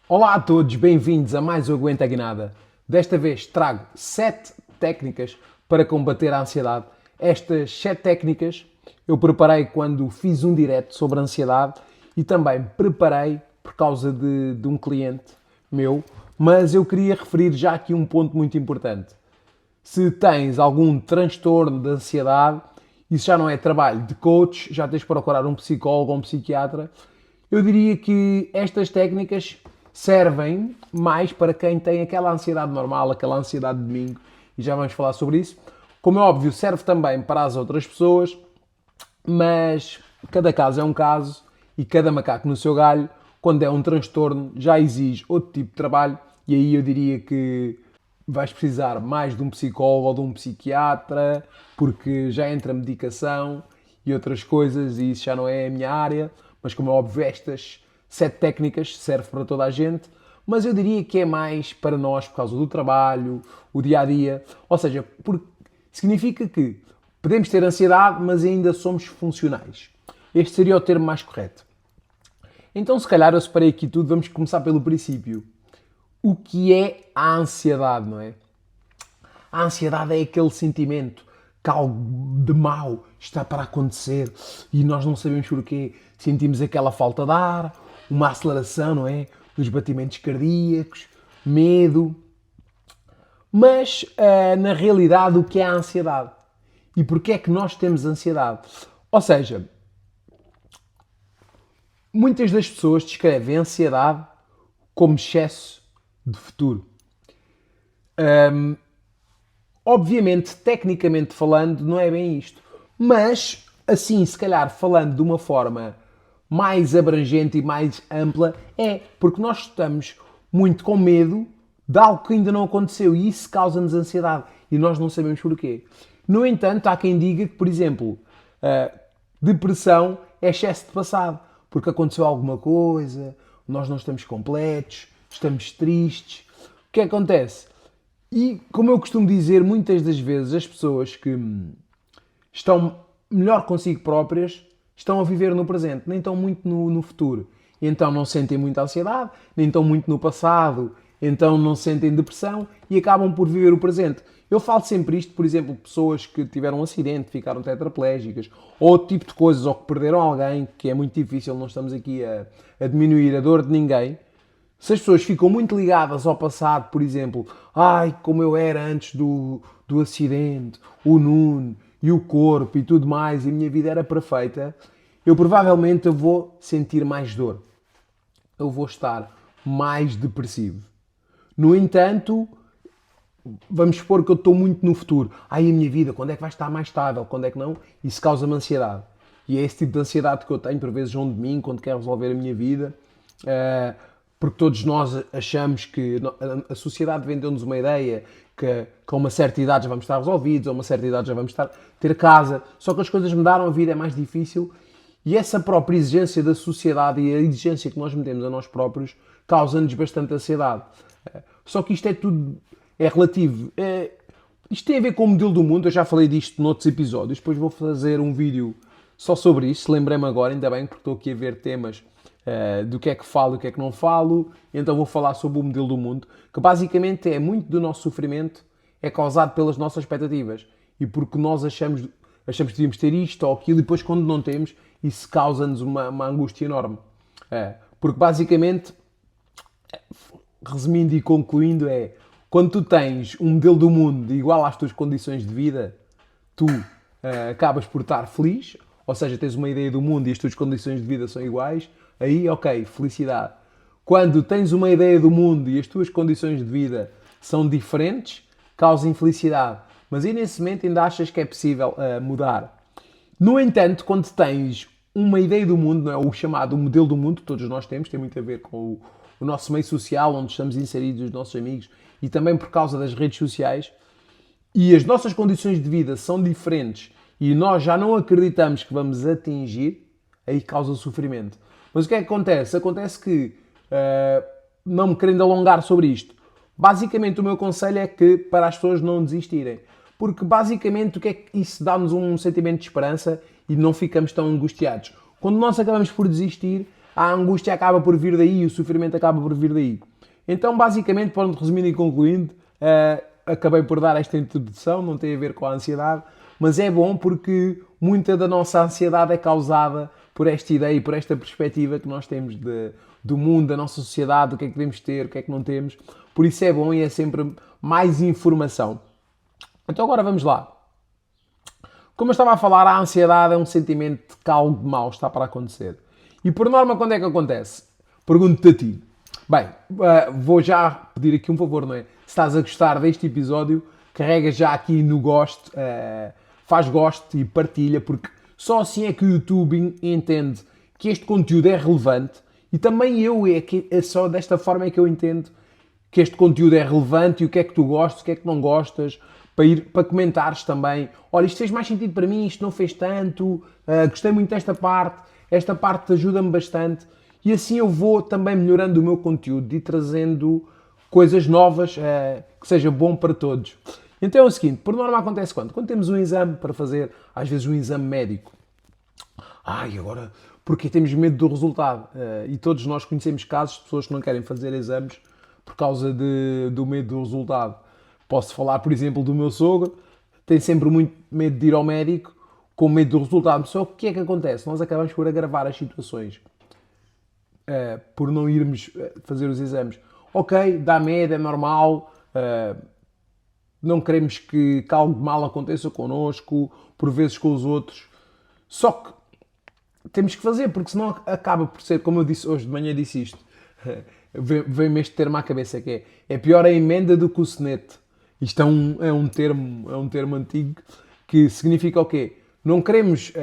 Olá a todos, bem-vindos a mais um Aguenta Guinada. Desta vez trago 7 técnicas para combater a ansiedade. Estas 7 técnicas eu preparei quando fiz um direto sobre a ansiedade e também preparei por causa de um cliente meu, mas eu queria referir já aqui um ponto muito importante. Se tens algum transtorno de ansiedade, isso já não é trabalho de coach, já tens de procurar um psicólogo ou um psiquiatra. Eu diria que estas técnicas servem mais para quem tem aquela ansiedade normal, aquela ansiedade de domingo, e já vamos falar sobre isso. Como é óbvio, serve também para as outras pessoas, mas cada caso é um caso e cada macaco no seu galho. Quando é um transtorno, já exige outro tipo de trabalho, e aí eu diria que vais precisar mais de um psicólogo ou de um psiquiatra, porque já entra medicação e outras coisas, e isso já não é a minha área. Mas como é óbvio, estas 7 técnicas servem para toda a gente, mas eu diria que é mais para nós por causa do trabalho, o dia-a-dia, ou seja, porque significa que podemos ter ansiedade, mas ainda somos funcionais. Este seria o termo mais correto. Então, se calhar, eu separei aqui tudo, vamos começar pelo princípio. O que é a ansiedade, não é? A ansiedade é aquele sentimento que algo de mau está para acontecer e nós não sabemos porquê. Sentimos aquela falta de ar, uma aceleração, não é? Dos batimentos cardíacos, medo. Mas, na realidade, o que é a ansiedade? E porquê é que nós temos ansiedade? Ou seja, muitas das pessoas descrevem a ansiedade como excesso de futuro. Obviamente, tecnicamente falando, não é bem isto. Mas, assim, se calhar falando de uma forma mais abrangente e mais ampla, é porque nós estamos muito com medo de algo que ainda não aconteceu e isso causa-nos ansiedade e nós não sabemos porquê. No entanto, há quem diga que, por exemplo, depressão é excesso de passado, porque aconteceu alguma coisa, nós não estamos completos, estamos tristes. O que acontece? E, como eu costumo dizer, muitas das vezes as pessoas que estão melhor consigo próprias estão a viver no presente, nem estão muito no futuro. E então não sentem muita ansiedade, nem estão muito no passado, então não sentem depressão e acabam por viver o presente. Eu falo sempre isto, por exemplo, pessoas que tiveram um acidente, ficaram tetraplégicas, ou outro tipo de coisas, ou que perderam alguém, que é muito difícil, não estamos aqui a diminuir a dor de ninguém. Se as pessoas ficam muito ligadas ao passado, por exemplo, ai, como eu era antes do acidente, o Nuno e o corpo e tudo mais, e a minha vida era perfeita, eu provavelmente eu vou sentir mais dor. Eu vou estar mais depressivo. No entanto, vamos supor que eu estou muito no futuro. Ai, a minha vida, quando é que vai estar mais estável? Quando é que não? Isso causa-me ansiedade. E é esse tipo de ansiedade que eu tenho, por vezes, João de mim, quando quero resolver a minha vida. Porque todos nós achamos que a sociedade vendeu-nos uma ideia que com uma certa idade já vamos estar resolvidos, a uma certa idade já vamos ter casa. Só que as coisas mudaram, a vida é mais difícil. E essa própria exigência da sociedade e a exigência que nós metemos a nós próprios causa-nos bastante ansiedade. Só que isto é tudo é relativo. Isto tem a ver com o modelo do mundo, eu já falei disto noutros episódios, depois vou fazer um vídeo só sobre isso, lembrei-me agora, ainda bem, porque estou aqui a ver temas do que é que falo e o que é que não falo, então vou falar sobre o modelo do mundo, que basicamente é muito do nosso sofrimento, é causado pelas nossas expectativas, e porque nós achamos que devíamos ter isto ou aquilo, e depois quando não temos, isso causa-nos uma angústia enorme. Porque basicamente, resumindo e concluindo, quando tu tens um modelo do mundo igual às tuas condições de vida, tu acabas por estar feliz, ou seja, tens uma ideia do mundo e as tuas condições de vida são iguais, aí, ok, felicidade. Quando tens uma ideia do mundo e as tuas condições de vida são diferentes, causa infelicidade. Mas aí nesse momento ainda achas que é possível mudar. No entanto, quando tens uma ideia do mundo, não é? O chamado modelo do mundo, que todos nós temos, tem muito a ver com o nosso meio social, onde estamos inseridos, os nossos amigos, e também por causa das redes sociais, e as nossas condições de vida são diferentes e nós já não acreditamos que vamos atingir, aí causa sofrimento. Mas o que é que acontece? Acontece que, não me querendo alongar sobre isto, basicamente o meu conselho é que para as pessoas não desistirem. Porque basicamente o que é que isso dá-nos um sentimento de esperança e não ficamos tão angustiados. Quando nós acabamos por desistir, a angústia acaba por vir daí, o sofrimento acaba por vir daí. Então, basicamente, para resumir e concluindo, acabei por dar esta introdução, não tem a ver com a ansiedade, mas é bom porque muita da nossa ansiedade é causada por esta ideia e por esta perspectiva que nós temos do mundo, da nossa sociedade, do que é que devemos ter, o que é que não temos. Por isso é bom e é sempre mais informação. Então agora vamos lá. Como eu estava a falar, a ansiedade é um sentimento de que algo de mal está para acontecer. E por norma, quando é que acontece? Pergunto-te a ti. Bem, vou já pedir aqui um favor, não é? Se estás a gostar deste episódio, carrega já aqui no gosto, faz gosto e partilha, porque só assim é que o YouTube entende que este conteúdo é relevante e também é só desta forma é que eu entendo que este conteúdo é relevante e o que é que tu gostas, o que é que não gostas, para comentares também. Olha, isto fez mais sentido para mim, isto não fez tanto, gostei muito desta parte, esta parte ajuda-me bastante. E assim eu vou também melhorando o meu conteúdo e trazendo coisas novas que seja bom para todos. Então é o seguinte, por norma acontece quando? Quando temos um exame para fazer, às vezes um exame médico. Agora, porque temos medo do resultado. E todos nós conhecemos casos de pessoas que não querem fazer exames por causa do medo do resultado. Posso falar, por exemplo, do meu sogro, tem sempre muito medo de ir ao médico com medo do resultado. Só que o que é que acontece? Nós acabamos por agravar as situações. Por não irmos fazer os exames. Ok, dá medo, é normal, não queremos que algo de mal aconteça connosco, por vezes com os outros. Só que temos que fazer, porque senão acaba por ser, como eu disse hoje de manhã, disse isto. Vem-me este termo à cabeça, que é pior a emenda do que o soneto. Isto é um termo antigo que significa o quê? Não queremos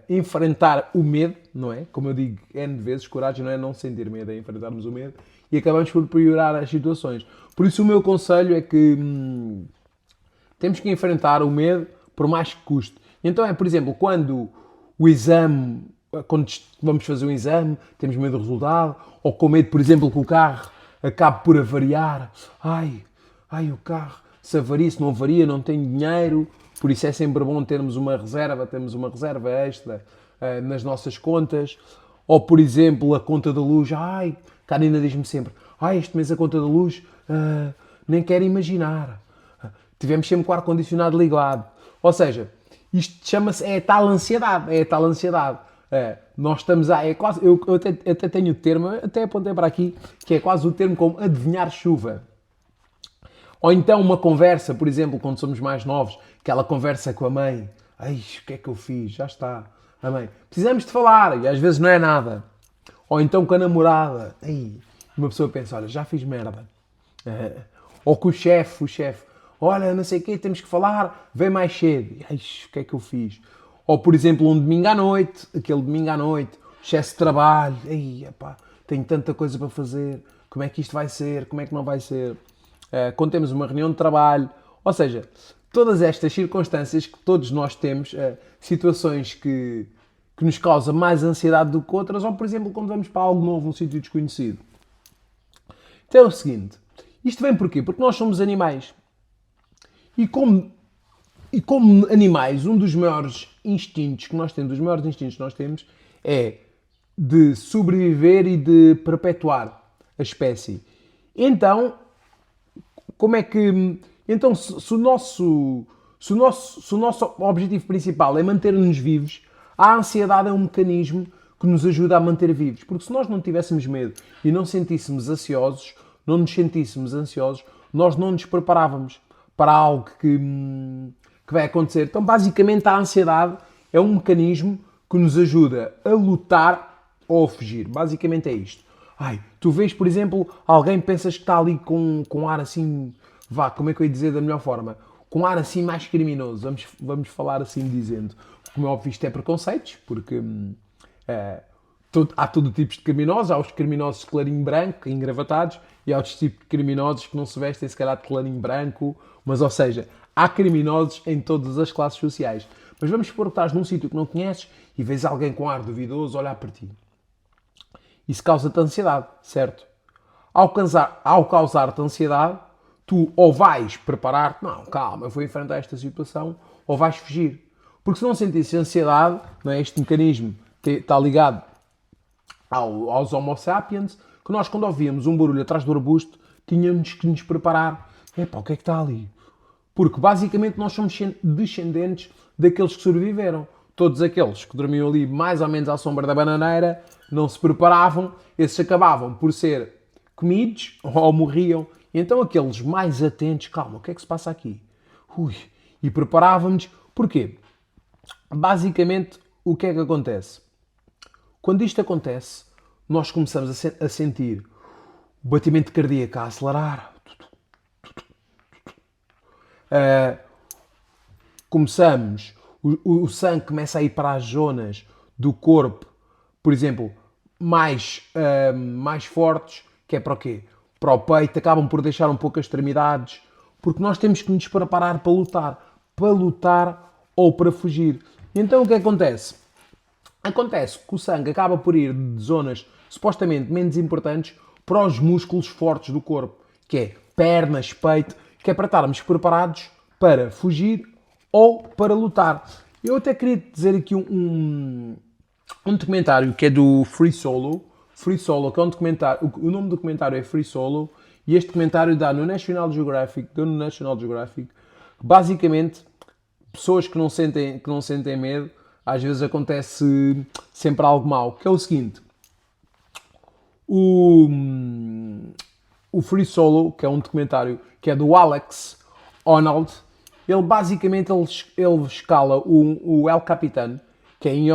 enfrentar o medo, não é? Como eu digo N vezes, coragem não é não sentir medo, é enfrentarmos o medo e acabamos por piorar as situações. Por isso o meu conselho é que temos que enfrentar o medo por mais que custe. Então por exemplo, quando vamos fazer um exame, temos medo do resultado, ou com medo, por exemplo, que o carro acabe por avariar. O carro, se avaria, se não avaria, não tenho dinheiro. Por isso é sempre bom termos uma reserva extra nas nossas contas. Ou, por exemplo, a conta da luz. Karina diz-me sempre, este mês a conta da luz, nem quero imaginar. Tivemos sempre com o ar-condicionado ligado. Ou seja, isto chama-se, é a tal ansiedade. Nós estamos é quase, eu até tenho o termo, até apontei para aqui, que é quase o termo como adivinhar chuva. Ou então uma conversa, por exemplo, quando somos mais novos, aquela conversa com a mãe. O que é que eu fiz? Já está. A mãe, precisamos de falar, e às vezes não é nada. Ou então com a namorada. Uma pessoa pensa, olha, já fiz merda. Ou com o chefe. Olha, não sei o quê, temos que falar, vem mais cedo. O que é que eu fiz? Ou, por exemplo, aquele domingo à noite, excesso de trabalho. Tenho tanta coisa para fazer. Como é que isto vai ser? Como é que não vai ser? Quando temos uma reunião de trabalho. Ou seja, todas estas circunstâncias que todos nós temos, situações que nos causam mais ansiedade do que outras, ou, por exemplo, quando vamos para algo novo, um sítio desconhecido. Então é o seguinte, isto vem porquê? Porque nós somos animais. E como animais, um dos maiores instintos que nós temos, é de sobreviver e de perpetuar a espécie. Então, se o nosso objetivo principal é manter-nos vivos, a ansiedade é um mecanismo que nos ajuda a manter vivos. Porque se nós não tivéssemos medo e não nos sentíssemos ansiosos, nós não nos preparávamos para algo que vai acontecer. Então, basicamente, a ansiedade é um mecanismo que nos ajuda a lutar ou a fugir. Basicamente é isto. Tu vês, por exemplo, alguém pensas que está ali com ar assim, como é que eu ia dizer da melhor forma? Com ar assim mais criminoso. Vamos falar assim dizendo. Como é óbvio, isto é preconceitos, porque há todo tipo de criminosos. Há os criminosos de clarinho branco, engravatados, e há outros tipos de criminosos que não se vestem, se calhar, de clarinho branco. Mas, ou seja, há criminosos em todas as classes sociais. Mas vamos supor que estás num sítio que não conheces e vês alguém com ar duvidoso olhar para ti. Isso causa-te ansiedade, certo? Ao causar-te ansiedade, tu ou vais preparar-te, não, calma, eu vou enfrentar esta situação, ou vais fugir. Porque se não sentisse ansiedade, não é? Este mecanismo está ligado aos Homo sapiens, que nós quando ouvíamos um barulho atrás do arbusto, tínhamos que nos preparar. Epá, o que é que está ali? Porque basicamente nós somos descendentes daqueles que sobreviveram. Todos aqueles que dormiam ali mais ou menos à sombra da bananeira, não se preparavam, esses acabavam por ser comidos ou morriam. E então aqueles mais atentos, calma, o que é que se passa aqui? Ui, e preparávamos. Porquê? Basicamente, o que é que acontece? Quando isto acontece, nós começamos a sentir o batimento cardíaco a acelerar. Começamos, o sangue começa a ir para as zonas do corpo, por exemplo, mais fortes, que é para o quê? Para o peito, acabam por deixar um pouco as extremidades, porque nós temos que nos preparar para lutar ou para fugir. Então o que acontece? Acontece que o sangue acaba por ir de zonas supostamente menos importantes para os músculos fortes do corpo, que é pernas, peito, que é para estarmos preparados para fugir ou para lutar. Eu até queria dizer aqui um documentário que é do Free Solo, que é um documentário, o nome do documentário é Free Solo, e este documentário deu no National Geographic, basicamente, pessoas que não sentem medo, às vezes acontece sempre algo mau, que é o seguinte, o Free Solo, que é um documentário que é do Alex Honnold, ele basicamente ele escala o El Capitan, que é em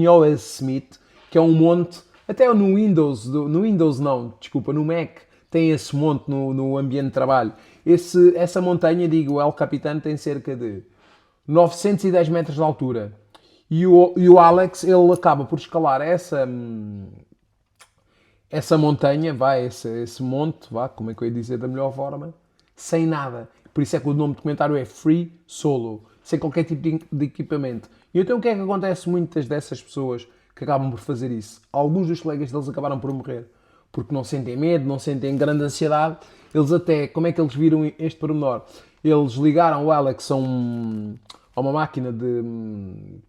Yosemite, que é um monte, até no Windows no Mac, tem esse monte no ambiente de trabalho. Essa montanha, digo, o El Capitan, tem cerca de 910 metros de altura. E o Alex, ele acaba por escalar essa montanha, esse monte, como é que eu ia dizer da melhor forma, sem nada. Por isso é que o nome do documentário é Free Solo, sem qualquer tipo de equipamento. E então o que é que acontece? Muitas dessas pessoas que acabam por fazer isso, alguns dos colegas deles acabaram por morrer, porque não sentem medo, não sentem grande ansiedade. Eles até, como é que eles viram este pormenor? Eles ligaram o Alex a uma máquina de,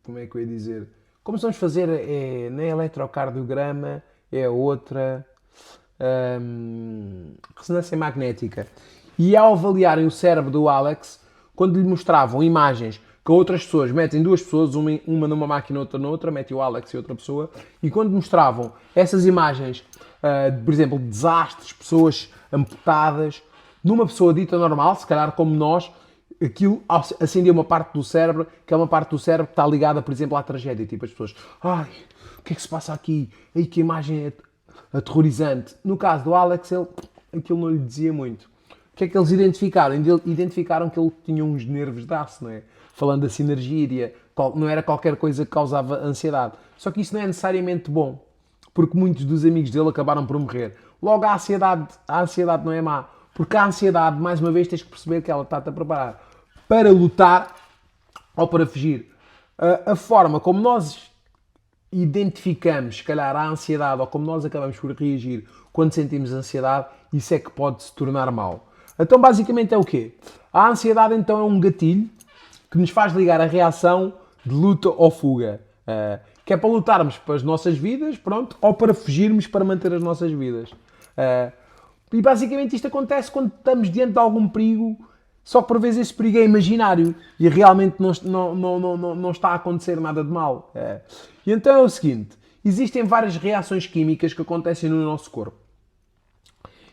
como é que eu ia dizer? Como vamos fazer, não é eletrocardiograma, é outra, ressonância magnética. E ao avaliarem o cérebro do Alex, quando lhe mostravam imagens que outras pessoas, metem duas pessoas, uma numa máquina, outra noutra, metem o Alex e outra pessoa, e quando mostravam essas imagens, por exemplo, de desastres, pessoas amputadas, numa pessoa dita normal, se calhar como nós, aquilo acendia uma parte do cérebro, que é uma parte do cérebro que está ligada, por exemplo, à tragédia. Tipo, as pessoas, ai, o que é que se passa aqui? Ai, que imagem aterrorizante. No caso do Alex, aquilo não lhe dizia muito. O que é que eles identificaram? Identificaram que ele tinha uns nervos de aço, não é? Falando da sinergia, não era qualquer coisa que causava ansiedade. Só que isso não é necessariamente bom, porque muitos dos amigos dele acabaram por morrer. Logo, a ansiedade não é má, porque a ansiedade, mais uma vez, tens que perceber que ela está-te a preparar para lutar ou para fugir. A forma como nós identificamos, se calhar, a ansiedade ou como nós acabamos por reagir quando sentimos ansiedade, isso é que pode se tornar mau. Então, basicamente, é o quê? A ansiedade, então, é um gatilho que nos faz ligar a reação de luta ou fuga. Que é para lutarmos para as nossas vidas, pronto, ou para fugirmos para manter as nossas vidas. E, basicamente, isto acontece quando estamos diante de algum perigo, só que, por vezes, esse perigo é imaginário e realmente não está a acontecer nada de mal. E então é o seguinte, existem várias reações químicas que acontecem no nosso corpo.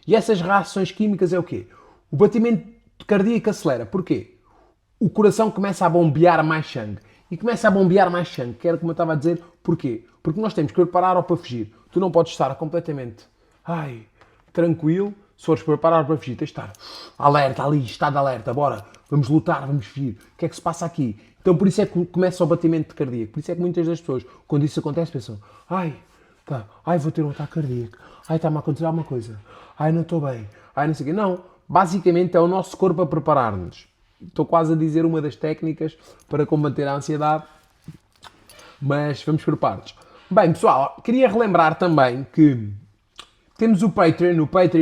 E essas reações químicas é o quê? O batimento cardíaco acelera. Porquê? O coração começa a bombear mais sangue. E começa a bombear mais sangue, que era como eu estava a dizer. Porquê? Porque nós temos que preparar ou para fugir. Tu não podes estar completamente tranquilo. Se fores preparar para fugir, tens de estar alerta ali, estado de alerta. Bora, vamos lutar, vamos fugir. O que é que se passa aqui? Então por isso é que começa o batimento cardíaco. Por isso é que muitas das pessoas, quando isso acontece, pensam vou ter um ataque cardíaco. Está-me a acontecer alguma coisa. Não estou bem. Não sei o quê. Não. Basicamente é o nosso corpo a preparar-nos. Estou quase a dizer uma das técnicas para combater a ansiedade. Mas vamos por partes. Bem, pessoal, queria relembrar também que temos o Patreon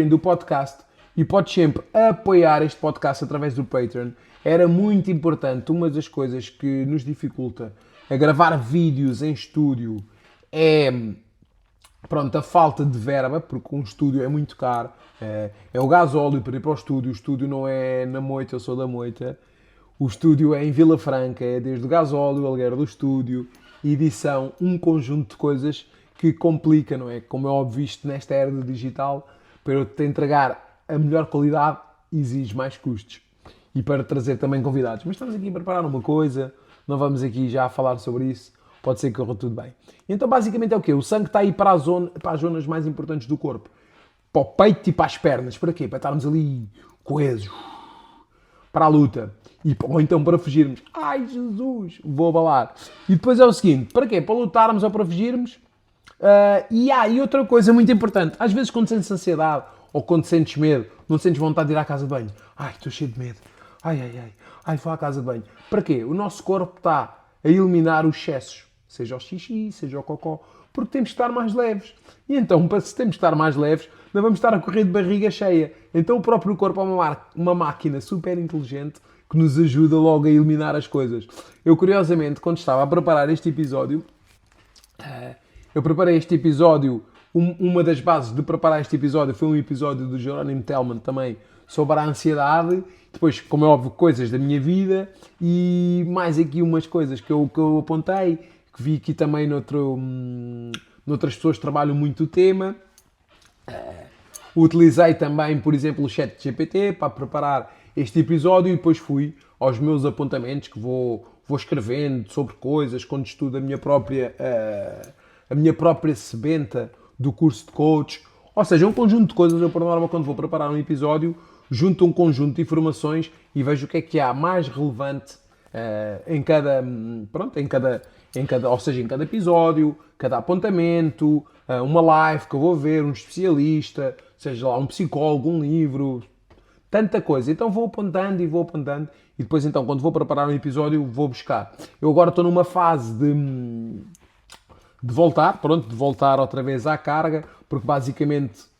do podcast, e podes sempre apoiar este podcast através do Patreon. Era muito importante. Uma das coisas que nos dificulta a gravar vídeos em estúdio é pronto, a falta de verba, porque um estúdio é muito caro, é o gasóleo para ir para o estúdio não é na Moita, eu sou da Moita, o estúdio é em Vila Franca, é desde o gasóleo, o aluguer do estúdio, edição, um conjunto de coisas que complica, não é? Como é óbvio, isto nesta era do digital, para eu te entregar a melhor qualidade, exige mais custos. E para trazer também convidados. Mas estamos aqui a preparar uma coisa, não vamos aqui já falar sobre isso, pode ser que corra tudo bem. Então basicamente é o quê? O sangue está aí para as zonas mais importantes do corpo. Para o peito e para as pernas. Para quê? Para estarmos ali coesos. Para a luta. Ou então para fugirmos. Ai Jesus, vou abalar. E depois é o seguinte, para quê? Para lutarmos ou para fugirmos. E outra coisa muito importante. Às vezes quando sentes ansiedade ou quando sentes medo, não sentes vontade de ir à casa de banho. Ai, estou cheio de medo. Ai, vou à casa de banho. Para quê? O nosso corpo está a eliminar os excessos. Seja o xixi, seja o cocó. Porque temos que estar mais leves. E então, se temos que estar mais leves, não vamos estar a correr de barriga cheia. Então o próprio corpo é uma máquina super inteligente que nos ajuda logo a eliminar as coisas. Eu, curiosamente, quando estava a preparar este episódio, uma das bases de preparar este episódio foi um episódio do Jerónimo Telman também sobre a ansiedade, depois, como é óbvio, coisas da minha vida e mais aqui umas coisas que eu apontei, que vi aqui também noutras pessoas que trabalham muito o tema. Utilizei também, por exemplo, o chat GPT para preparar este episódio e depois fui aos meus apontamentos que vou escrevendo sobre coisas, quando estudo a minha própria sebenta do curso de coach. Ou seja, um conjunto de coisas. Eu, por norma, quando vou preparar um episódio, junto um conjunto de informações e vejo o que há mais relevante em cada episódio, cada apontamento, uma live que eu vou ver, um especialista, seja lá um psicólogo, um livro, tanta coisa. Então vou apontando e depois então quando vou preparar um episódio vou buscar. Eu agora estou numa fase de voltar outra vez à carga, porque basicamente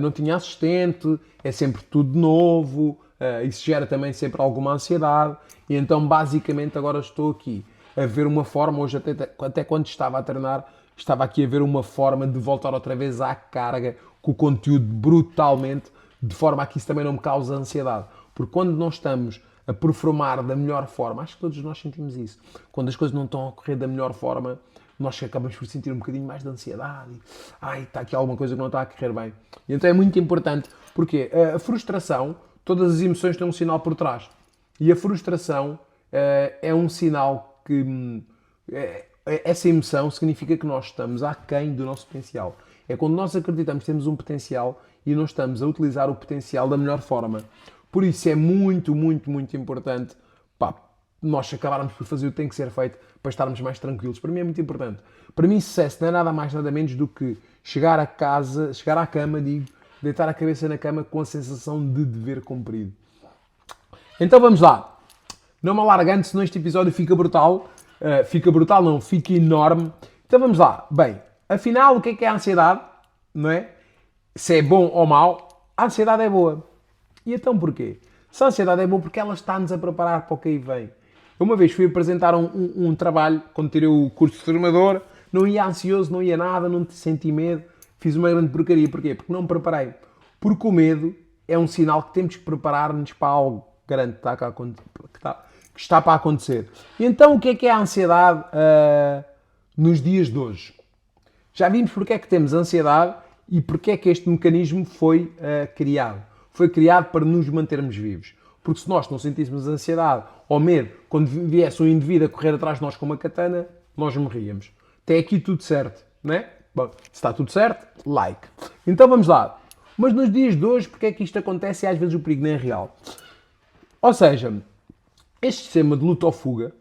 não tinha assistente, é sempre tudo novo, isso gera também sempre alguma ansiedade, e então basicamente agora estou aqui a ver uma forma, hoje até quando estava a treinar, estava aqui a ver uma forma de voltar outra vez à carga, com o conteúdo brutalmente, de forma a que isso também não me cause ansiedade. Porque quando não estamos a performar da melhor forma, acho que todos nós sentimos isso, quando as coisas não estão a correr da melhor forma, nós acabamos por sentir um bocadinho mais de ansiedade. Ai, está aqui alguma coisa que não está a correr bem. E então é muito importante, porque a frustração, todas as emoções têm um sinal por trás. E a frustração é um sinal que... essa emoção significa que nós estamos aquém do nosso potencial. É quando nós acreditamos que temos um potencial e não estamos a utilizar o potencial da melhor forma. Por isso é muito, muito, muito importante nós acabarmos por fazer o que tem que ser feito para estarmos mais tranquilos. Para mim é muito importante. Para mim sucesso não é nada mais, nada menos do que chegar à cama, deitar a cabeça na cama com a sensação de dever cumprido. Então vamos lá. Não me alargando, senão este episódio fica brutal. Fica enorme. Então vamos lá. Bem, afinal, o que é a ansiedade? Não é? Se é bom ou mau, a ansiedade é boa. E então porquê? Se a ansiedade é boa, porque ela está-nos a preparar para o que aí vem. Eu uma vez fui apresentar um trabalho, quando tirei o curso de formador, não ia ansioso, não ia nada, não senti medo, fiz uma grande porcaria. Porquê? Porque não me preparei. Porque o medo é um sinal que temos que preparar-nos para algo grande que está para acontecer. E então o que é a ansiedade nos dias de hoje? Já vimos porque é que temos ansiedade e porque é que este mecanismo foi criado. Foi criado para nos mantermos vivos. Porque se nós não sentíssemos ansiedade ou medo, quando viesse um indivíduo a correr atrás de nós com uma katana, nós morríamos. Até aqui tudo certo, não é? Bom, se está tudo certo, like. Então vamos lá. Mas nos dias de hoje, porque é que isto acontece e às vezes o perigo não é real? Ou seja, este sistema de luta ou fuga,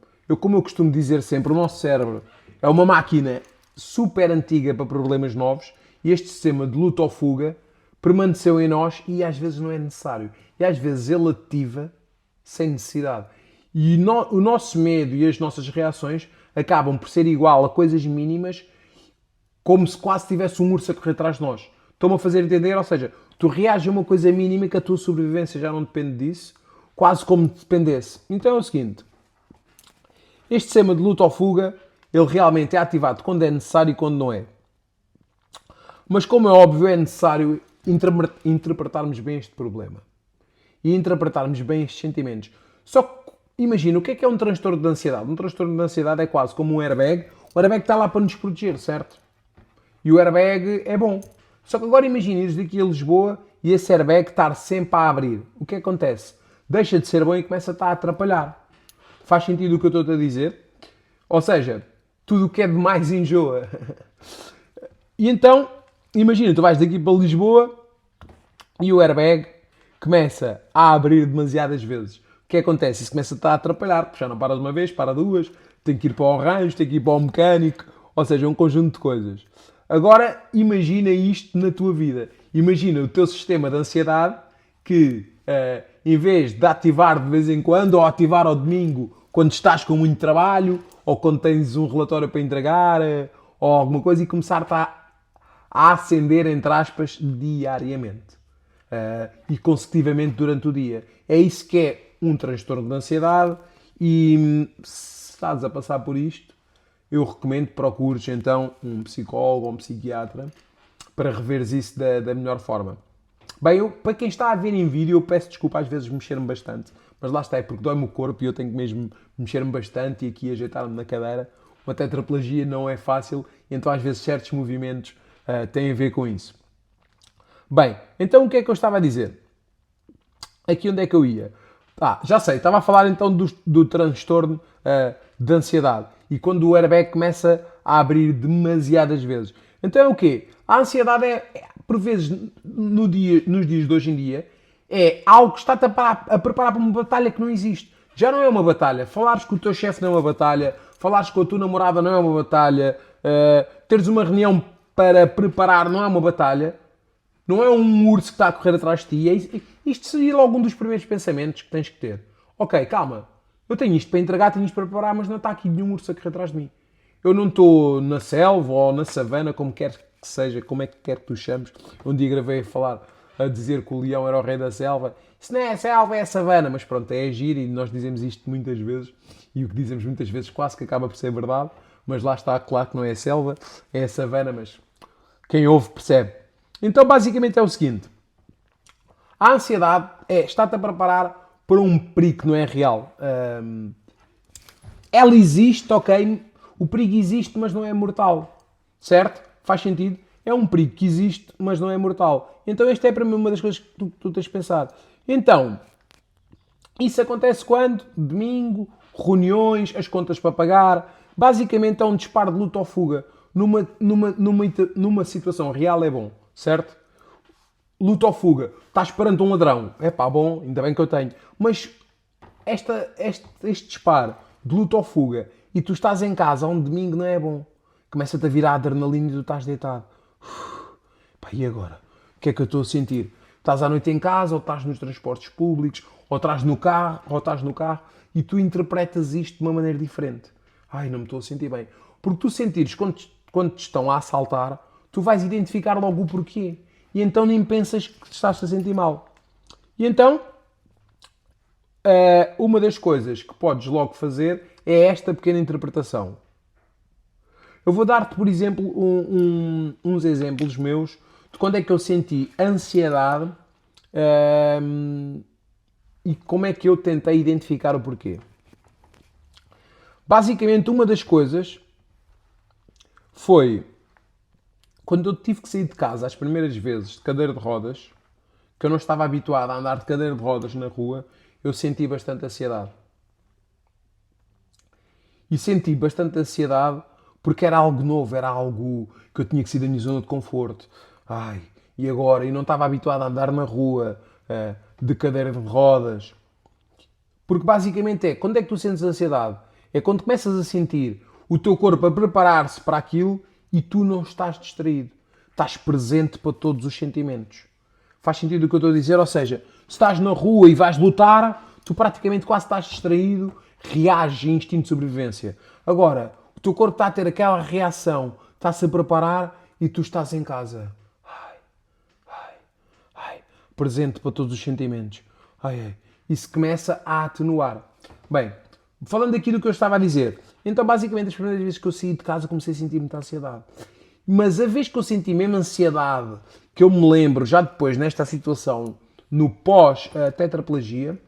como eu costumo dizer sempre, o nosso cérebro é uma máquina super antiga para problemas novos e este sistema de luta ou fuga permaneceu em nós e às vezes não é necessário. E às vezes ele ativa sem necessidade. E o nosso medo e as nossas reações acabam por ser igual a coisas mínimas, como se quase tivesse um urso a correr atrás de nós. Estou-me a fazer entender? Ou seja, tu reages a uma coisa mínima que a tua sobrevivência já não depende disso, quase como dependesse. Então é o seguinte, este sistema de luta ou fuga, ele realmente é ativado quando é necessário e quando não é. Mas como é óbvio, é necessário interpretarmos bem este problema. E interpretarmos bem estes sentimentos. Só que, imagina, o que é um transtorno de ansiedade? Um transtorno de ansiedade é quase como um airbag. O airbag está lá para nos proteger, certo? E o airbag é bom. Só que agora imagina ires daqui a Lisboa e esse airbag estar sempre a abrir. O que acontece? Deixa de ser bom e começa a estar a atrapalhar. Faz sentido o que eu estou a dizer? Ou seja, tudo o que é demais enjoa. E então, imagina, tu vais daqui para Lisboa e o airbag começa a abrir demasiadas vezes. O que acontece? Isso começa a estar a atrapalhar, porque já não para de uma vez, para duas, tem que ir para o arranjo, tem que ir para o mecânico, ou seja, é um conjunto de coisas. Agora, imagina isto na tua vida. Imagina o teu sistema de ansiedade que, em vez de ativar de vez em quando, ou ativar ao domingo, quando estás com muito trabalho, ou quando tens um relatório para entregar, ou alguma coisa, e começar-te a acender, entre aspas, diariamente. E consecutivamente durante o dia. É isso que é um transtorno de ansiedade e se estás a passar por isto, eu recomendo que procures então um psicólogo ou um psiquiatra para reveres isso da melhor forma. Bem, para quem está a ver em vídeo, eu peço desculpa às vezes mexer-me bastante, mas lá está, é porque dói-me o corpo e eu tenho que mesmo mexer-me bastante e aqui ajeitar-me na cadeira. Uma tetraplegia não é fácil, então às vezes certos movimentos têm a ver com isso. Bem, então o que é que eu estava a dizer? Aqui onde é que eu ia? Já sei, estava a falar então do transtorno de ansiedade e quando o airbag começa a abrir demasiadas vezes. Então é o quê? A ansiedade por vezes, nos dias de hoje em dia, é algo que está-te a preparar para uma batalha que não existe. Já não é uma batalha. Falares com o teu chefe não é uma batalha. Falares com a tua namorada não é uma batalha. Teres uma reunião para preparar não é uma batalha. Não é um urso que está a correr atrás de ti. Isto seria logo um dos primeiros pensamentos que tens que ter. Ok, calma. Eu tenho isto para entregar, tenho isto para preparar, mas não está aqui nenhum urso a correr atrás de mim. Eu não estou na selva ou na savana, como quer que seja, como é que quer que tu chames. Um dia gravei a dizer que o leão era o rei da selva. Isso não é a selva, é a savana. Mas pronto, é agir e nós dizemos isto muitas vezes. E o que dizemos muitas vezes quase que acaba por ser verdade. Mas lá está, claro que não é a selva, é a savana, mas quem ouve percebe. Então, basicamente é o seguinte. A ansiedade está-te a preparar para um perigo que não é real. Ela existe, ok? O perigo existe, mas não é mortal. Certo? Faz sentido? É um perigo que existe, mas não é mortal. Então, esta é para mim uma das coisas que tu tens de pensar. Então, isso acontece quando? Domingo, reuniões, as contas para pagar. Basicamente é um disparo de luta ou fuga. Numa situação real é bom. Certo? Luta ou fuga. Estás perante um ladrão. É pá, bom, ainda bem que eu tenho. Mas este disparo de luta ou fuga e tu estás em casa um domingo não é bom. Começa-te a virar a adrenalina e tu estás deitado. Pá, e agora? O que é que eu estou a sentir? Estás à noite em casa, ou estás nos transportes públicos, ou estás no carro, e tu interpretas isto de uma maneira diferente. Ai, não me estou a sentir bem. Porque tu sentires, quando te estão a assaltar, tu vais identificar logo o porquê. E então nem pensas que te estás a sentir mal. E então, uma das coisas que podes logo fazer é esta pequena interpretação. Eu vou dar-te, por exemplo, uns exemplos meus de quando é que eu senti ansiedade e como é que eu tentei identificar o porquê. Basicamente, uma das coisas foi quando eu tive que sair de casa as primeiras vezes de cadeira de rodas, que eu não estava habituado a andar de cadeira de rodas na rua, eu senti bastante ansiedade. E senti bastante ansiedade porque era algo novo, era algo que eu tinha que sair da minha zona de conforto. Ai, e agora? E não estava habituado a andar na rua de cadeira de rodas. Porque basicamente quando é que tu sentes ansiedade? É quando começas a sentir o teu corpo a preparar-se para aquilo e tu não estás distraído. Estás presente para todos os sentimentos. Faz sentido o que eu estou a dizer? Ou seja, se estás na rua e vais lutar, tu praticamente quase estás distraído, reages em instinto de sobrevivência. Agora, o teu corpo está a ter aquela reação, está-se a preparar e tu estás em casa. Presente para todos os sentimentos. Isso começa a atenuar. Bem, falando aqui do que eu estava a dizer. Então, basicamente, as primeiras vezes que eu saí de casa comecei a sentir muita ansiedade. Mas a vez que eu senti mesmo ansiedade, que eu me lembro já depois nesta situação, no pós-tetraplegia,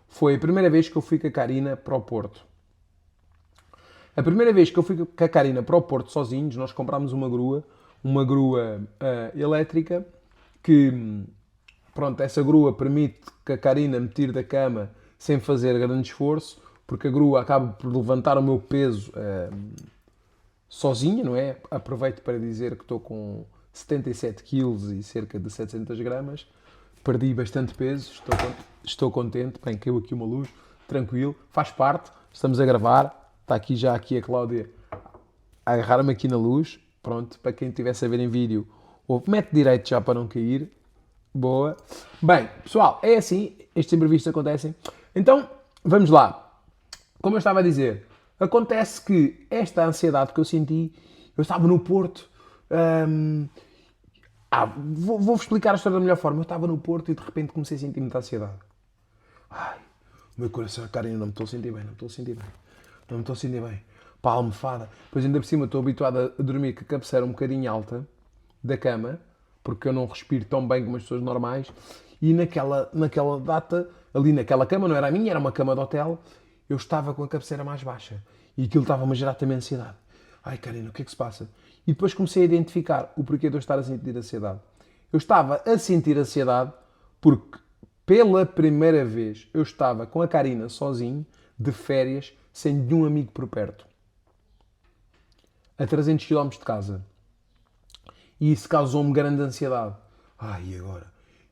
foi a primeira vez que eu fui com a Karina para o Porto. A primeira vez que eu fui com a Karina para o Porto sozinhos, nós comprámos uma grua elétrica, que, pronto, essa grua permite que a Karina me tire da cama sem fazer grande esforço, porque a grua acaba por levantar o meu peso sozinha, não é? Aproveito para dizer que estou com 77 quilos e cerca de 700 gramas. Perdi bastante peso, estou contente. Bem, caiu aqui uma luz, tranquilo, faz parte, estamos a gravar. Está aqui já aqui a Cláudia a agarrar-me aqui na luz. Pronto, para quem estivesse a ver em vídeo, mete direito já para não cair. Boa. Bem, pessoal, é assim, estes imprevistos acontecem. Então, vamos lá. Como eu estava a dizer, acontece que esta ansiedade que eu senti, eu estava no Porto. Vou-vos explicar a história da melhor forma. Eu estava no Porto e de repente comecei a sentir muita ansiedade. Ai, o meu coração, cara, eu não me estou a sentir bem, não me estou a sentir bem. Não me estou a sentir bem. Pá, a almofada. Depois ainda por cima estou habituado a dormir com a cabeceira um bocadinho alta da cama, porque eu não respiro tão bem como as pessoas normais. E naquela data, ali naquela cama, não era a minha, era uma cama de hotel, eu estava com a cabeceira mais baixa. E aquilo estava-me a gerar também ansiedade. Ai, Karina, o que é que se passa? E depois comecei a identificar o porquê de eu estar a sentir ansiedade. Eu estava a sentir ansiedade porque, pela primeira vez, eu estava com a Karina sozinho, de férias, sem nenhum amigo por perto. A 300 km de casa. E isso causou-me grande ansiedade. Ai, e agora?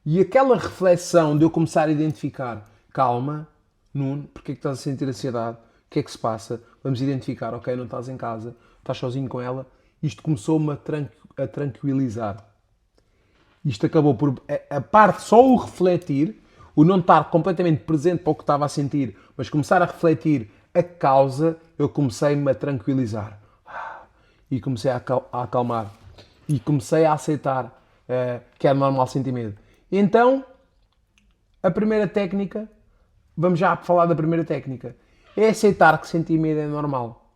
E aquela reflexão de eu começar a identificar, calma, Nuno, porque é que estás a sentir ansiedade? O que é que se passa? Vamos identificar, ok, não estás em casa, estás sozinho com ela. Isto começou-me a tranquilizar. Isto acabou por... A parte, só o refletir, o não estar completamente presente para o que estava a sentir, mas começar a refletir a causa, eu comecei-me a tranquilizar. E comecei a acalmar. E comecei a aceitar que é normal sentir medo. Então, a primeira técnica, vamos já falar da primeira técnica, é aceitar que sentir medo é normal.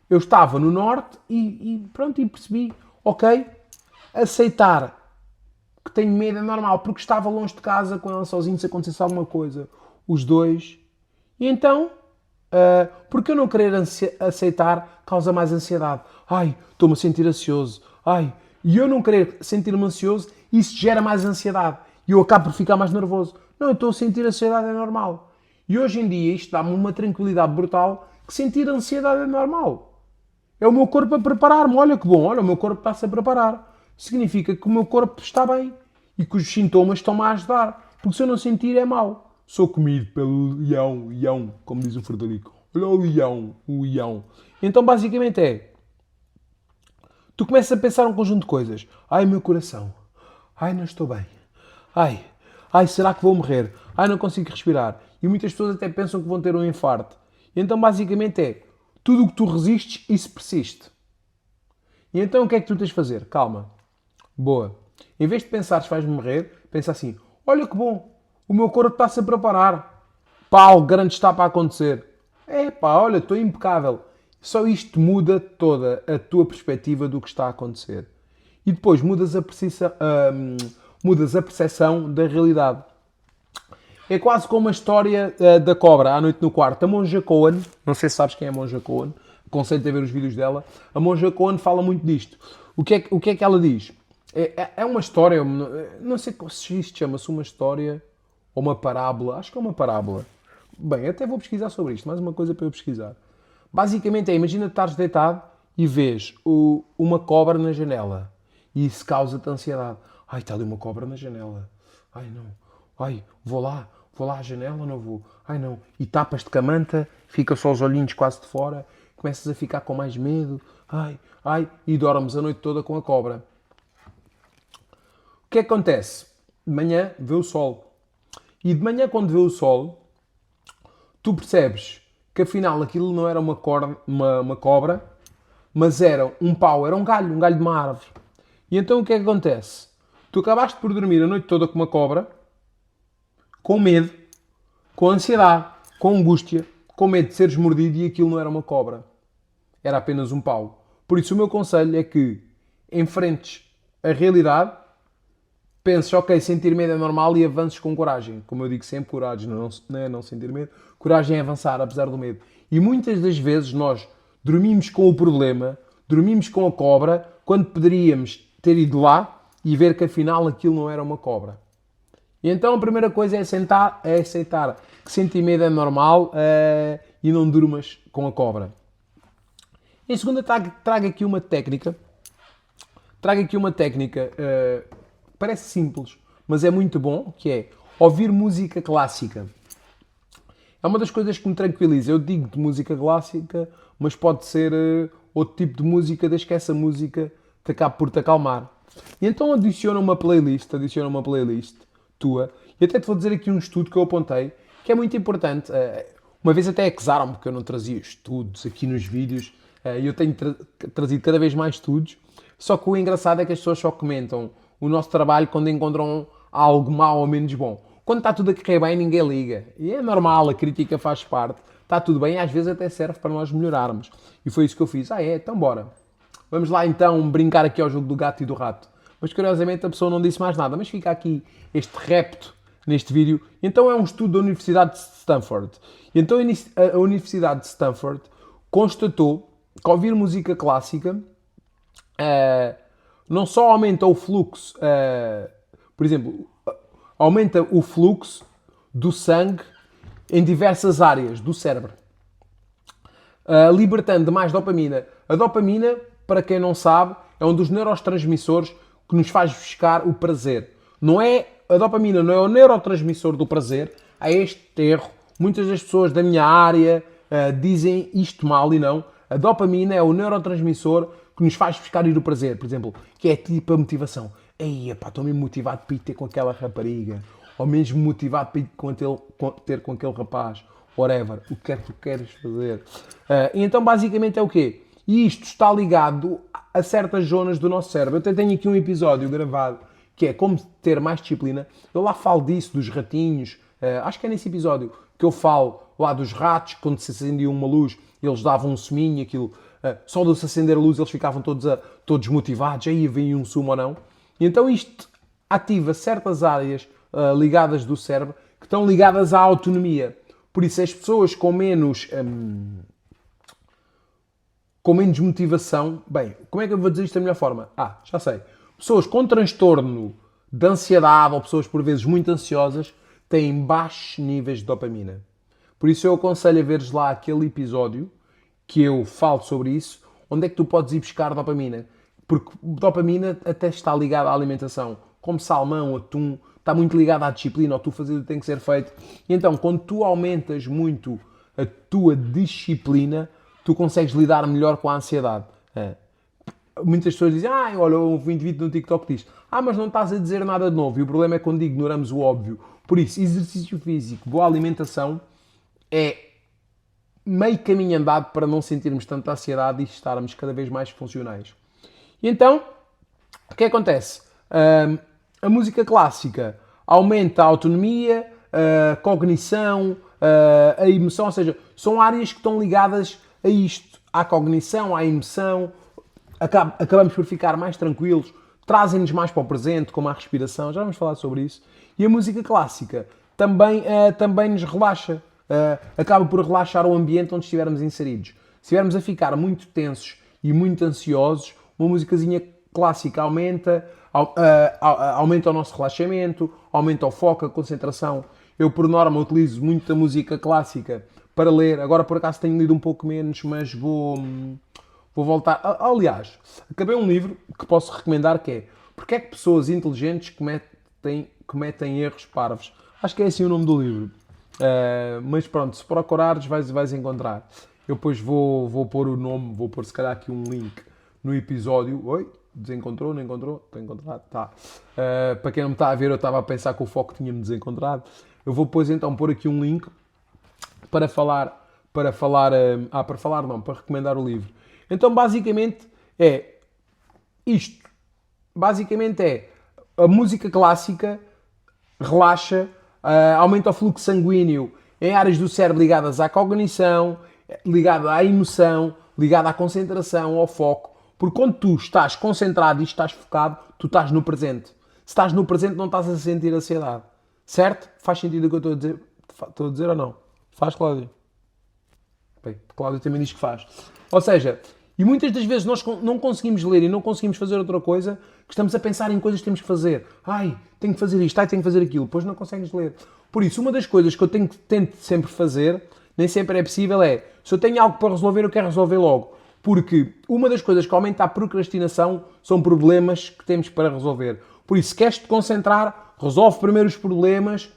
Eu estava no norte e pronto, e percebi, ok, aceitar que tenho medo é normal, porque estava longe de casa com ela sozinho, se acontecesse alguma coisa, os dois. E então, porque eu não querer aceitar causa mais ansiedade. Ai, estou-me a sentir ansioso. Ai, e eu não querer sentir-me ansioso, isso gera mais ansiedade. E eu acabo por ficar mais nervoso. Não, eu estou a sentir ansiedade, é normal. E hoje em dia isto dá-me uma tranquilidade brutal que sentir ansiedade é normal. É o meu corpo a preparar-me. Olha que bom, olha, o meu corpo está-se a preparar. Significa que o meu corpo está bem e que os sintomas estão-me a ajudar. Porque se eu não sentir é mau. Sou comido pelo leão, como diz o Frederico. Olha o leão. Então basicamente é, tu começas a pensar um conjunto de coisas. Ai, meu coração. Ai, não estou bem. Ai, será que vou morrer? Ai, não consigo respirar. E muitas pessoas até pensam que vão ter um infarto. E então basicamente é, tudo o que tu resistes, isso persiste. E então o que é que tu tens de fazer? Calma. Boa. Em vez de pensares que vais morrer, pensa assim, olha que bom, o meu corpo está-se a preparar. Pá, algo grande está para acontecer. É pá, olha, estou impecável. Só isto muda toda a tua perspectiva do que está a acontecer. E depois mudas a percepção da realidade. É quase como a história da cobra, à noite no quarto. A Monja Coen, não sei se sabes quem é a Monja Coen, aconselho-te a ver os vídeos dela. A Monja Coen fala muito disto. O que é que ela diz? É uma história, não sei se isto chama-se uma história ou uma parábola. Acho que é uma parábola. Bem, até vou pesquisar sobre isto, mais uma coisa para eu pesquisar. Basicamente imagina estares deitado e vês uma cobra na janela. E isso causa-te ansiedade. Ai, está ali uma cobra na janela. Ai, não. Ai, vou lá à janela, não vou. Ai, não. E tapas-te com a manta, fica só os olhinhos quase de fora, começas a ficar com mais medo. Ai, e dormes a noite toda com a cobra. O que é que acontece? De manhã vê o sol. E de manhã, quando vê o sol, tu percebes que afinal aquilo não era uma cobra, mas era um pau, era um galho de uma árvore. E então o que é que acontece? Tu acabaste por dormir a noite toda com uma cobra, com medo, com ansiedade, com angústia, com medo de seres mordido e aquilo não era uma cobra. Era apenas um pau. Por isso o meu conselho é que enfrentes a realidade, penses, ok, sentir medo é normal e avances com coragem. Como eu digo sempre, coragem não é não sentir medo, coragem é avançar apesar do medo. E muitas das vezes nós dormimos com o problema, dormimos com a cobra, quando poderíamos ter ido lá e ver que afinal aquilo não era uma cobra. E então a primeira coisa é aceitar que sentir medo é normal e não durmas com a cobra. Em segunda, trago aqui uma técnica. Parece simples, mas é muito bom, que é ouvir música clássica. É uma das coisas que me tranquiliza. Eu digo de música clássica, mas pode ser outro tipo de música, desde que essa música te acabe por te acalmar. E então adiciona uma playlist tua. E até te vou dizer aqui um estudo que eu apontei, que é muito importante. Uma vez até acusaram-me porque eu não trazia estudos aqui nos vídeos. E eu tenho trazido cada vez mais estudos. Só que o engraçado é que as pessoas só comentam o nosso trabalho quando encontram algo mau ou menos bom. Quando está tudo a correr bem, ninguém liga. E é normal, a crítica faz parte. Está tudo bem e às vezes até serve para nós melhorarmos. E foi isso que eu fiz. Então bora. Vamos lá então brincar aqui ao jogo do gato e do rato. Mas curiosamente a pessoa não disse mais nada. Mas fica aqui este repto neste vídeo. Então é um estudo da Universidade de Stanford. E então a Universidade de Stanford constatou que ouvir música clássica não só aumenta o fluxo, por exemplo, aumenta o fluxo do sangue em diversas áreas do cérebro, libertando mais dopamina. A dopamina, para quem não sabe, é um dos neurotransmissores que nos faz buscar o prazer. A dopamina não é o neurotransmissor do prazer. Há este erro. Muitas das pessoas da minha área dizem isto mal e não. A dopamina é o neurotransmissor que nos faz buscar ir o prazer, por exemplo, que é tipo a motivação. Ei, pá, estou mesmo motivado para ir ter com aquela rapariga, ou mesmo motivado para ir ter com aquele rapaz, whatever, o que é que tu queres fazer. E então, basicamente, é o quê? E isto está ligado a certas zonas do nosso cérebro. Eu até tenho aqui um episódio gravado, que é como ter mais disciplina. Eu lá falo disso, dos ratinhos, acho que é nesse episódio que eu falo lá dos ratos, quando se acendia uma luz, eles davam um suminho, aquilo, só de se acender a luz eles ficavam todos motivados, aí vem um sumo ou não. E então isto ativa certas áreas ligadas do cérebro que estão ligadas à autonomia. Por isso as pessoas com menos motivação, bem, como é que eu vou dizer isto da melhor forma? Já sei. Pessoas com transtorno de ansiedade ou pessoas por vezes muito ansiosas têm baixos níveis de dopamina. Por isso eu aconselho a veres lá aquele episódio que eu falo sobre isso, onde é que tu podes ir buscar dopamina. Porque dopamina até está ligada à alimentação. Como salmão, atum, está muito ligado à disciplina, ao tu fazer o que tem que ser feito. E então, quando tu aumentas muito a tua disciplina, tu consegues lidar melhor com a ansiedade. Muitas pessoas dizem, olha, houve um indivíduo no TikTok que diz, mas não estás a dizer nada de novo. E o problema é quando ignoramos o óbvio. Por isso, exercício físico, boa alimentação, é meio caminho andado para não sentirmos tanta ansiedade e estarmos cada vez mais funcionais. E então, o que acontece? A música clássica aumenta a autonomia, a cognição, a emoção, ou seja, são áreas que estão ligadas a isto, à cognição, à emoção, acabamos por ficar mais tranquilos, trazem-nos mais para o presente, como a respiração, já vamos falar sobre isso. E a música clássica também nos relaxa. Acaba por relaxar o ambiente onde estivermos inseridos. Se estivermos a ficar muito tensos e muito ansiosos, uma musicazinha clássica aumenta o nosso relaxamento, aumenta o foco, a concentração. Eu, por norma, utilizo muita música clássica para ler. Agora, por acaso, tenho lido um pouco menos, mas vou voltar. Aliás, acabei um livro que posso recomendar, que é Porque é que pessoas inteligentes cometem erros parvos. Acho que é assim o nome do livro. Mas pronto, se procurares vais encontrar. Eu depois vou pôr o nome, vou pôr se calhar aqui um link no episódio. Oi? Desencontrou? Não encontrou? Estou encontrado? Tá. Para quem não me está a ver, eu estava a pensar que o foco tinha-me desencontrado. Eu vou depois então pôr aqui um link para recomendar o livro. Então basicamente é isto. Basicamente é a música clássica relaxa, aumenta o fluxo sanguíneo em áreas do cérebro ligadas à cognição, ligada à emoção, ligada à concentração, ao foco. Porque quando tu estás concentrado e estás focado, tu estás no presente. Se estás no presente, não estás a sentir ansiedade. Certo? Faz sentido o que eu estou a dizer? Estou a dizer ou não? Faz, Cláudio? Bem, Cláudio também diz que faz. Ou seja, e muitas das vezes nós não conseguimos ler e não conseguimos fazer outra coisa, que estamos a pensar em coisas que temos que fazer. Ai, tenho que fazer isto, ai, tenho que fazer aquilo. Depois não consegues ler. Por isso, uma das coisas que eu tento sempre fazer, nem sempre é possível, é, se eu tenho algo para resolver, eu quero resolver logo. Porque uma das coisas que aumenta a procrastinação são problemas que temos para resolver. Por isso, se queres te concentrar, resolve primeiro os problemas,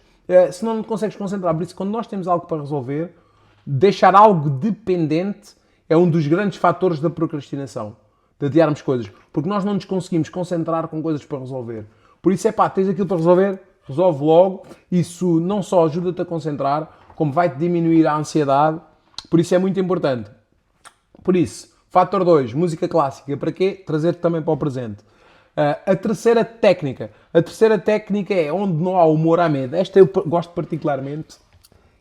senão não te consegues concentrar. Por isso, quando nós temos algo para resolver, deixar algo dependente é um dos grandes fatores da procrastinação. De adiarmos coisas. Porque nós não nos conseguimos concentrar com coisas para resolver. Por isso, tens aquilo para resolver, resolve logo. Isso não só ajuda-te a concentrar, como vai-te diminuir a ansiedade. Por isso é muito importante. Por isso, fator 2, música clássica. Para quê? Trazer-te também para o presente. A terceira técnica. A terceira técnica é onde não há humor à medo. Esta eu gosto particularmente.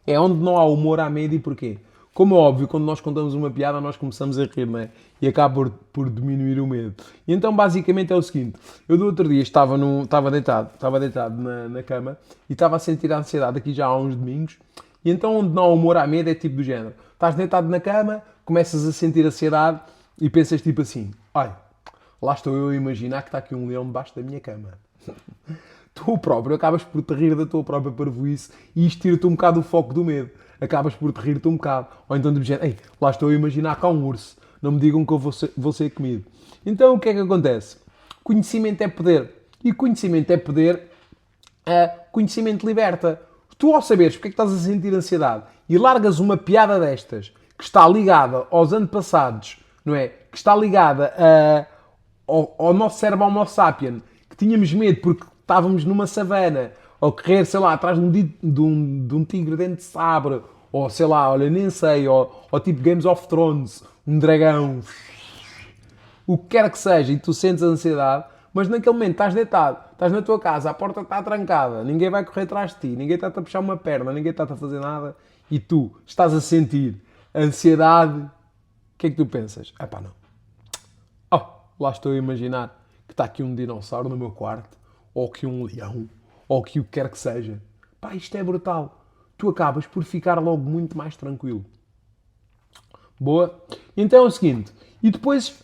É onde não há humor à medo e porquê? Como é óbvio, quando nós contamos uma piada, nós começamos a rir, não é? E acaba por diminuir o medo. E então, basicamente, é o seguinte. Eu, do outro dia, estava deitado na cama e estava a sentir a ansiedade aqui já há uns domingos. E então, onde não há humor à medo é tipo do género. Estás deitado na cama, começas a sentir ansiedade e pensas tipo assim, ai, lá estou eu a imaginar que está aqui um leão debaixo da minha cama. Tu próprio acabas por te rir da tua própria parvoíce e isto tira-te um bocado o foco do medo. Acabas por te rir-te um bocado. Ou então de género, ei, lá estou a imaginar cá um urso. Não me digam que eu vou ser comido. Então o que é que acontece? Conhecimento é poder. E conhecimento é poder, conhecimento liberta. Tu ao saberes porque é que estás a sentir ansiedade e largas uma piada destas que está ligada aos antepassados, não é? Que está ligada ao nosso cérebro Homo sapien, que tínhamos medo porque estávamos numa savana, ou correr, sei lá, atrás de um tigre dente de sabre, ou sei lá, olha, nem sei, ou tipo Games of Thrones, um dragão, o que quer que seja, e tu sentes a ansiedade, mas naquele momento estás deitado, estás na tua casa, a porta está trancada, ninguém vai correr atrás de ti, ninguém está-te a puxar uma perna, ninguém está-te a fazer nada, e tu estás a sentir ansiedade, o que é que tu pensas? Epá, não. Oh, lá estou a imaginar que está aqui um dinossauro no meu quarto, ou que um leão, ou que o que quer que seja. Pá, isto é brutal. Tu acabas por ficar logo muito mais tranquilo. Boa? Então é o seguinte. E depois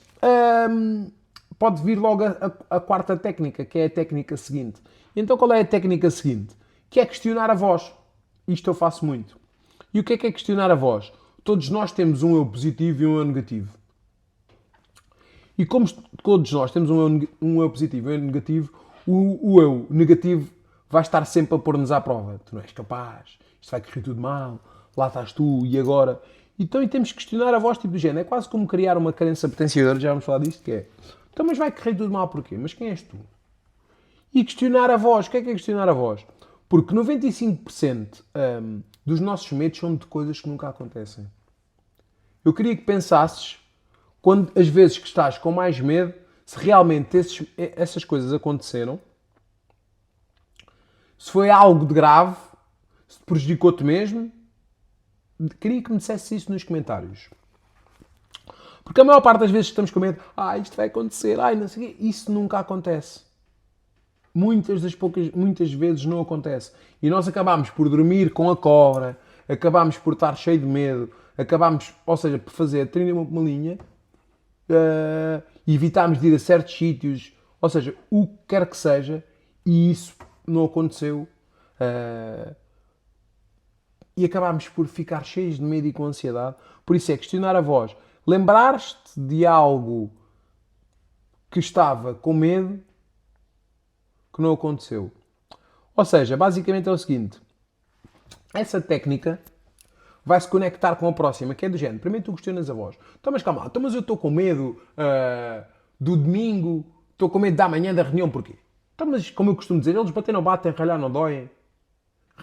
pode vir logo a quarta técnica, que é a técnica seguinte. Então qual é a técnica seguinte? Que é questionar a voz. Isto eu faço muito. E o que é questionar a voz? Todos nós temos um eu positivo e um eu negativo. E como todos nós temos um eu positivo e um eu negativo, o eu negativo vai estar sempre a pôr-nos à prova. Tu não és capaz, isto vai correr tudo mal, lá estás tu, e agora? Então e temos que questionar a voz tipo do género. É quase como criar uma crença potenciadora, já vamos falar disto, que é, então mas vai correr tudo mal porquê? Mas quem és tu? E questionar a voz. O que é questionar a voz? Porque 95% dos nossos medos são de coisas que nunca acontecem. Eu queria que pensasses, quando as vezes que estás com mais medo, se realmente essas coisas aconteceram, se foi algo de grave, se prejudicou-te mesmo, queria que me dissesse isso nos comentários. Porque a maior parte das vezes estamos com medo, isto vai acontecer, não sei o quê, isso nunca acontece. Muitas vezes não acontece. E nós acabamos por dormir com a cobra, acabamos por estar cheio de medo, acabamos, ou seja, por fazer a trilha uma linha, evitámos de ir a certos sítios, ou seja, o que quer que seja, e isso não aconteceu. E acabámos por ficar cheios de medo e com ansiedade. Por isso é questionar a voz. Lembrar-te de algo que estava com medo que não aconteceu. Ou seja, basicamente é o seguinte. Essa técnica vai se conectar com a próxima, que é do género. Primeiro tu questionas a voz. Então, mas calma, mas eu estou com medo do domingo, estou com medo da manhã da reunião, porquê? Então, mas como eu costumo dizer, eles bater não batem, ralhar não doem.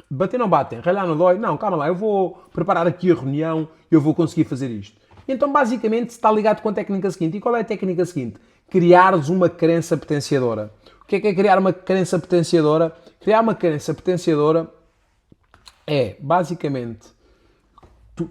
Bater não batem, ralhar não dói. Não, calma lá, eu vou preparar aqui a reunião e eu vou conseguir fazer isto. E então, basicamente, está ligado com a técnica seguinte. E qual é a técnica seguinte? Criares uma crença potenciadora. O que é criar uma crença potenciadora? Criar uma crença potenciadora é, basicamente,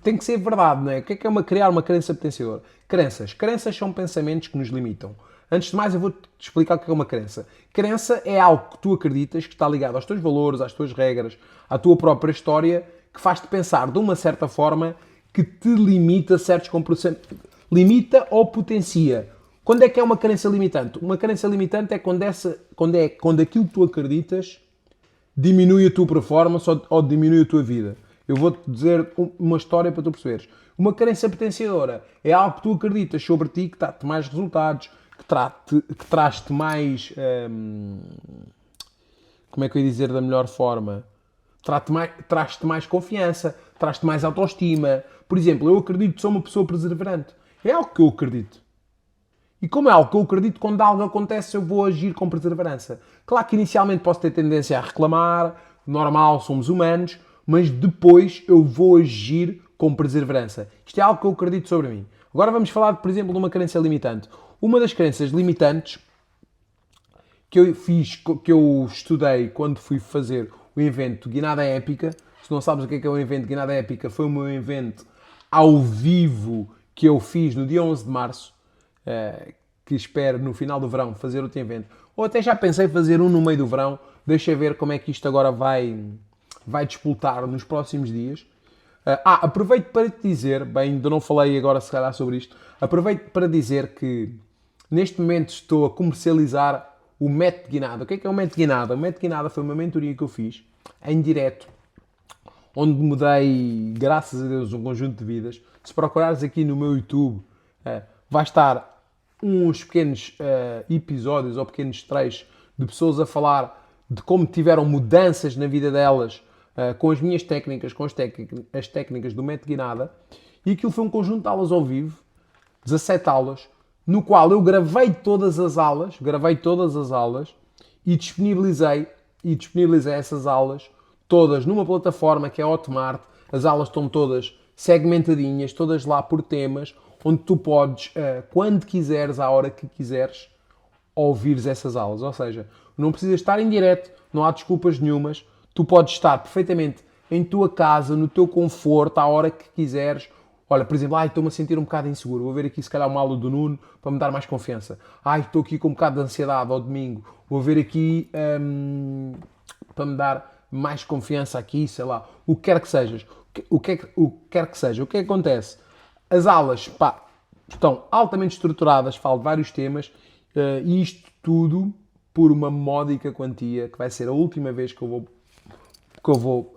Tem que ser verdade, não é? O que é criar uma crença potenciadora? Crenças são pensamentos que nos limitam. Antes de mais, eu vou-te explicar o que é uma crença. Crença é algo que tu acreditas, que está ligado aos teus valores, às tuas regras, à tua própria história, que faz-te pensar de uma certa forma que te limita certos comportamentos. Limita ou potencia. Quando é que é uma crença limitante? Uma crença limitante é quando aquilo que tu acreditas diminui a tua performance ou diminui a tua vida. Eu vou-te dizer uma história para tu perceberes. Uma crença potenciadora é algo que tu acreditas sobre ti, que dá-te mais resultados, que traz-te mais... como é que eu ia dizer da melhor forma? Traz-te mais confiança, traz-te mais autoestima. Por exemplo, eu acredito que sou uma pessoa perseverante. É algo que eu acredito. E como é algo que eu acredito, quando algo acontece, eu vou agir com perseverança. Claro que inicialmente posso ter tendência a reclamar, normal, somos humanos, mas depois eu vou agir com perseverança. Isto é algo que eu acredito sobre mim. Agora vamos falar, por exemplo, de uma crença limitante. Uma das crenças limitantes que eu fiz, que eu estudei quando fui fazer o evento Guinada Épica. Se não sabes o que é o evento Guinada Épica, foi o meu evento ao vivo que eu fiz no dia 11 de março. Que espero no final do verão fazer outro evento, ou até já pensei fazer um no meio do verão. Deixa ver como é que isto agora vai despoltar nos próximos dias. Aproveito para te dizer, bem, ainda não falei agora se calhar sobre isto, aproveito para dizer que neste momento estou a comercializar o Método Guinada. O que é o Método Guinada? O Método Guinada foi uma mentoria que eu fiz em direto, onde mudei, graças a Deus, um conjunto de vidas. Se procurares aqui no meu YouTube, vai estar uns pequenos episódios ou pequenos trechos de pessoas a falar de como tiveram mudanças na vida delas com as minhas técnicas, com as técnicas do Método Guinada. E aquilo foi um conjunto de aulas ao vivo, 17 aulas, no qual eu gravei todas as aulas e disponibilizei essas aulas todas numa plataforma que é a Hotmart. As aulas estão todas segmentadinhas, todas lá por temas, onde tu podes, quando quiseres, à hora que quiseres, ouvires essas aulas. Ou seja, não precisas estar em direto, não há desculpas nenhumas. Tu podes estar perfeitamente em tua casa, no teu conforto, à hora que quiseres. Olha, por exemplo, estou-me a sentir um bocado inseguro. Vou ver aqui, se calhar, uma aula do Nuno para me dar mais confiança. Estou aqui com um bocado de ansiedade ao domingo. Vou ver aqui para me dar mais confiança aqui, sei lá. O que quer que sejas. O que quer que seja. O que é que acontece? As aulas, estão altamente estruturadas, falo de vários temas, e isto tudo por uma módica quantia, que vai ser a última vez que eu vou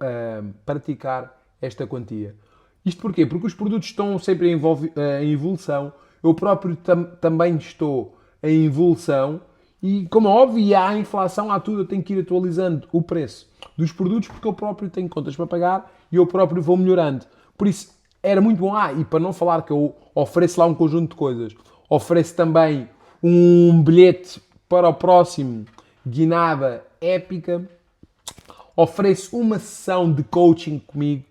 praticar esta quantia. Isto porquê? Porque os produtos estão sempre em evolução, eu próprio também estou em evolução, e como é óbvio, há a inflação, há tudo, eu tenho que ir atualizando o preço dos produtos, porque eu próprio tenho contas para pagar e eu próprio vou melhorando. Por isso, era muito bom. E para não falar que eu ofereço lá um conjunto de coisas, ofereço também um bilhete para o próximo Guinada Épica, ofereço uma sessão de coaching comigo,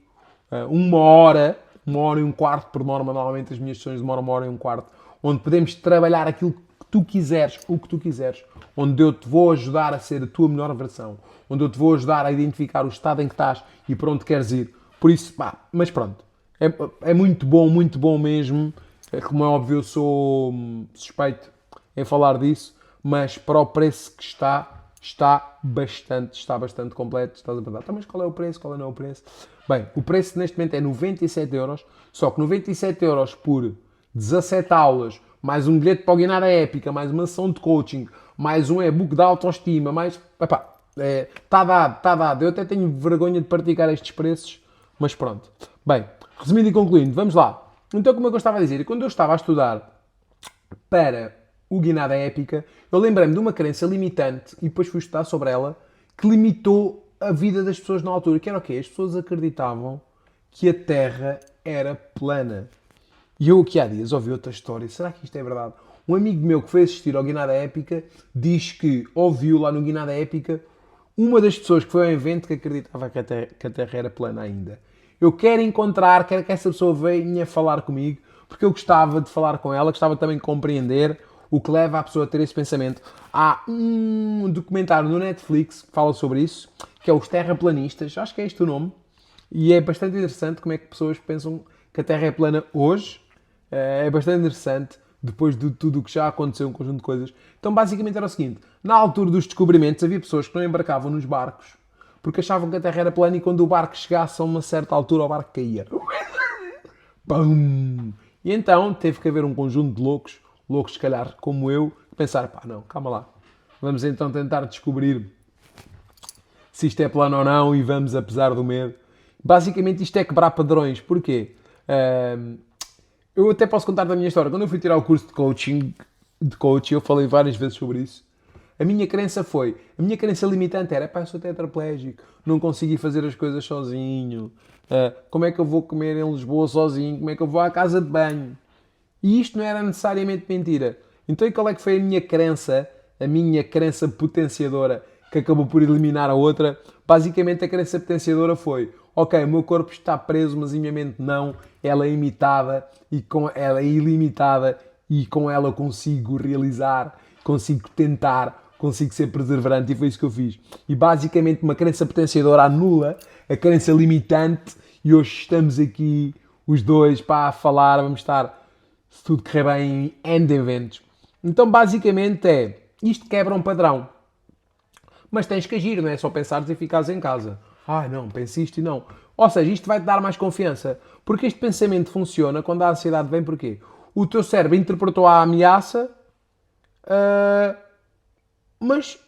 uma hora e um quarto por norma. Normalmente as minhas sessões demoram 1 hora e 1 quarto, onde podemos trabalhar aquilo que tu quiseres, o que tu quiseres, onde eu te vou ajudar a ser a tua melhor versão, onde eu te vou ajudar a identificar o estado em que estás e para onde queres ir. Por isso, mas pronto. É muito bom mesmo. Como é óbvio, eu sou suspeito em falar disso, mas para o preço que está bastante completo. Estás a perguntar, mas qual é o preço? Qual não é o preço? Bem, o preço neste momento é 97€, só que 97€ por 17 aulas, mais um bilhete para o Guinada Épica, mais uma sessão de coaching, mais um e-book de autoestima, mais... Está dado. Eu até tenho vergonha de praticar estes preços, mas pronto. Bem, resumindo e concluindo, vamos lá. Então, como é que eu estava a dizer? Quando eu estava a estudar para o Guinada Épica, eu lembrei-me de uma crença limitante, e depois fui estudar sobre ela, que limitou a vida das pessoas na altura, que era o quê? As pessoas acreditavam que a Terra era plana. E eu aqui há dias ouvi outra história. Será que isto é verdade? Um amigo meu que foi assistir ao Guinada Épica diz que ouviu lá no Guinada Épica uma das pessoas que foi ao evento que acreditava que a Terra era plana ainda. Eu quero que essa pessoa venha falar comigo, porque eu gostava de falar com ela, gostava também de compreender o que leva a pessoa a ter esse pensamento. Há um documentário no Netflix que fala sobre isso, que é Os Terraplanistas, acho que é este o nome, E é bastante interessante como é que pessoas pensam que a Terra é plana hoje. É bastante interessante, depois de tudo o que já aconteceu, um conjunto de coisas. Então, basicamente era o seguinte: na altura dos descobrimentos, havia pessoas que não embarcavam nos barcos porque achavam que a Terra era plana e quando o barco chegasse a uma certa altura, o barco caía. Pum! E então teve que haver um conjunto de loucos, loucos se calhar como eu, pensar, pá, não, calma lá. Vamos então tentar descobrir se isto é plano ou não e vamos apesar do medo. Basicamente isto é quebrar padrões. Porquê? Eu até posso contar da minha história. Quando eu fui tirar o curso de coaching, eu falei várias vezes sobre isso. A minha crença limitante era, pá, eu sou tetraplégico, não consegui fazer as coisas sozinho, como é que eu vou comer em Lisboa sozinho, como é que eu vou à casa de banho? E isto não era necessariamente mentira. Então, e qual é que foi a minha crença potenciadora, que acabou por eliminar a outra? Basicamente, a crença potenciadora foi, ok, o meu corpo está preso, mas a minha mente não, ela é imitada, e com ela é ilimitada, e com ela eu consigo realizar, consigo tentar, consigo ser perseverante, e foi isso que eu fiz. E basicamente uma crença potenciadora anula a crença limitante, e hoje estamos aqui os dois para falar, vamos estar, se tudo correr bem, em N eventos. Então basicamente isto quebra um padrão. Mas tens que agir, não é só pensares e ficares em casa. Ai não, pensa isto e não. Ou seja, isto vai-te dar mais confiança. Porque este pensamento funciona quando a ansiedade vem porquê? O teu cérebro interpretou a ameaça, mas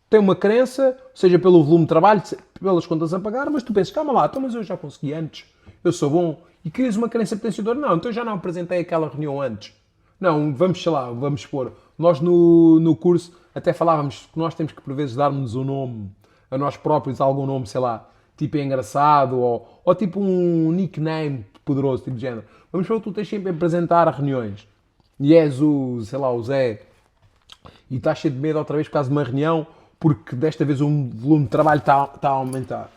tem uma crença, seja pelo volume de trabalho, pelas contas a pagar, mas tu pensas, calma lá, então, mas eu já consegui antes, eu sou bom, e crias uma crença potenciadora, não, então eu já não apresentei aquela reunião antes. Não, vamos, sei lá, vamos expor. Nós no curso até falávamos que nós temos que por vezes dar-nos um nome a nós próprios, algum nome, sei lá, tipo engraçado, ou tipo um nickname poderoso, tipo de género. Vamos supor que tu tens sempre a apresentar reuniões, e és o, sei lá, o Zé, e estás cheio de medo outra vez por causa de uma reunião, porque desta vez o volume de trabalho está a aumentar.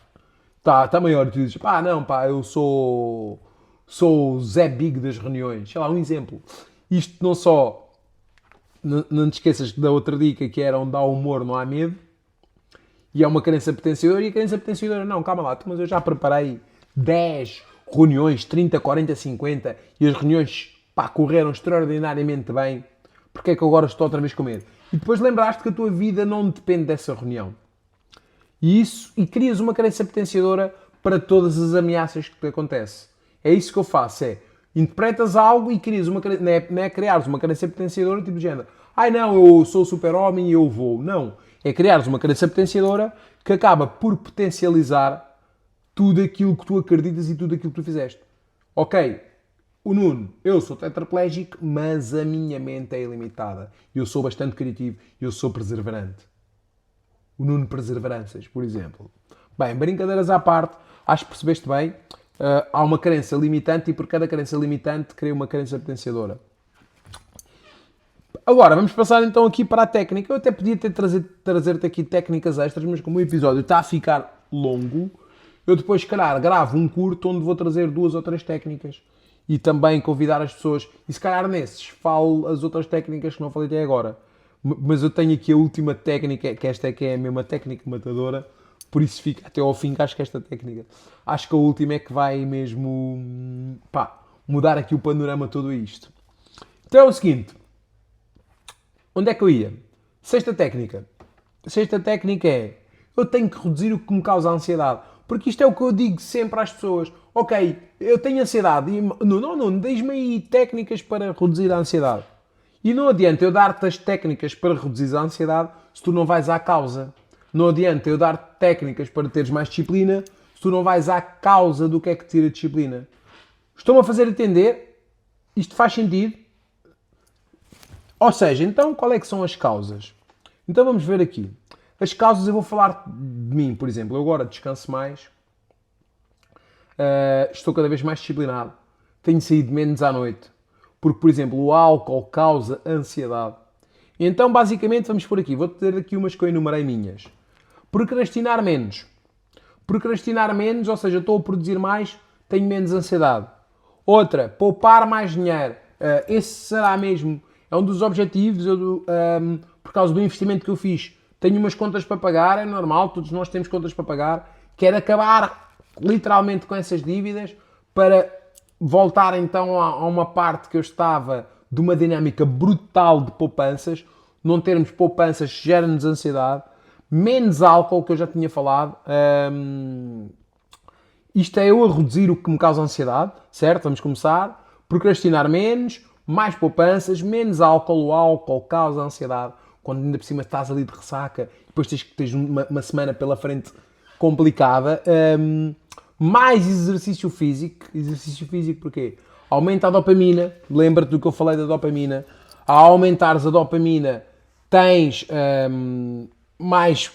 Está maior. E tu dizes, pá, não, pá, eu sou o Zé Big das reuniões. Sei lá, um exemplo. Isto não só, não te esqueças da outra dica que era onde há humor não há medo, e é uma crença potenciadora, e a crença potenciadora, não, calma lá, mas eu já preparei 10 reuniões, 30, 40, 50, e as reuniões, pá, correram extraordinariamente bem, porque é que agora estou outra vez com medo? E depois lembraste que a tua vida não depende dessa reunião. E crias uma crença potenciadora para todas as ameaças que te acontecem. É isso que eu faço, interpretas algo e crias uma crença, não é criares uma crença potenciadora tipo de género, ai não, eu sou super-homem e eu vou. Não, é criares uma crença potenciadora que acaba por potencializar tudo aquilo que tu acreditas e tudo aquilo que tu fizeste. Ok, o Nuno, eu sou tetraplégico, mas a minha mente é ilimitada. Eu sou bastante criativo, eu sou perseverante. O Nuno Perseveranças, por exemplo. Bem, brincadeiras à parte, acho que percebeste bem. Há uma crença limitante e por cada crença limitante cria uma crença potenciadora. Agora, vamos passar então aqui para a técnica. Eu até podia trazer-te aqui técnicas extras, mas como o episódio está a ficar longo, eu depois, se calhar, gravo um curto onde vou trazer 2 ou 3 técnicas e também convidar as pessoas. E se calhar nesses falo as outras técnicas que não falei até agora. Mas eu tenho aqui a última técnica, que esta é que é a mesma técnica matadora, por isso fica até ao fim que acho que esta técnica, acho que a última é que vai mesmo, pá, mudar aqui o panorama todo isto. Então é o seguinte, onde é que eu ia? Sexta técnica é, eu tenho que reduzir o que me causa ansiedade, porque isto é o que eu digo sempre às pessoas, ok, eu tenho ansiedade, e, não, diz-me aí técnicas para reduzir a ansiedade. E não adianta eu dar-te as técnicas para reduzir a ansiedade se tu não vais à causa. Não adianta eu dar-te técnicas para teres mais disciplina se tu não vais à causa do que é que tira disciplina. Estou-me a fazer entender? Isto faz sentido? Ou seja, então qual é que são as causas? Então vamos ver aqui. As causas eu vou falar de mim, por exemplo. Eu agora descanso mais. Estou cada vez mais disciplinado. Tenho saído menos à noite. Porque, por exemplo, o álcool causa ansiedade. Então, basicamente, vamos por aqui. Vou-te dizer aqui umas que eu enumerei minhas. Procrastinar menos. Procrastinar menos, ou seja, estou a produzir mais, tenho menos ansiedade. Outra, poupar mais dinheiro. Esse será mesmo, é um dos objetivos, por causa do investimento que eu fiz. Tenho umas contas para pagar, é normal, todos nós temos contas para pagar. Quero acabar literalmente com essas dívidas para voltar então a uma parte que eu estava de uma dinâmica brutal de poupanças. Não termos poupanças gera-nos ansiedade, menos álcool, que eu já tinha falado. Isto é eu a reduzir o que me causa ansiedade, certo? Vamos começar. Procrastinar menos, mais poupanças, menos álcool. O álcool causa ansiedade. Quando ainda por cima estás ali de ressaca, depois tens uma semana pela frente complicada. Mais exercício físico. Exercício físico porquê? Aumenta a dopamina. Lembra-te do que eu falei da dopamina. Ao aumentares a dopamina, tens mais,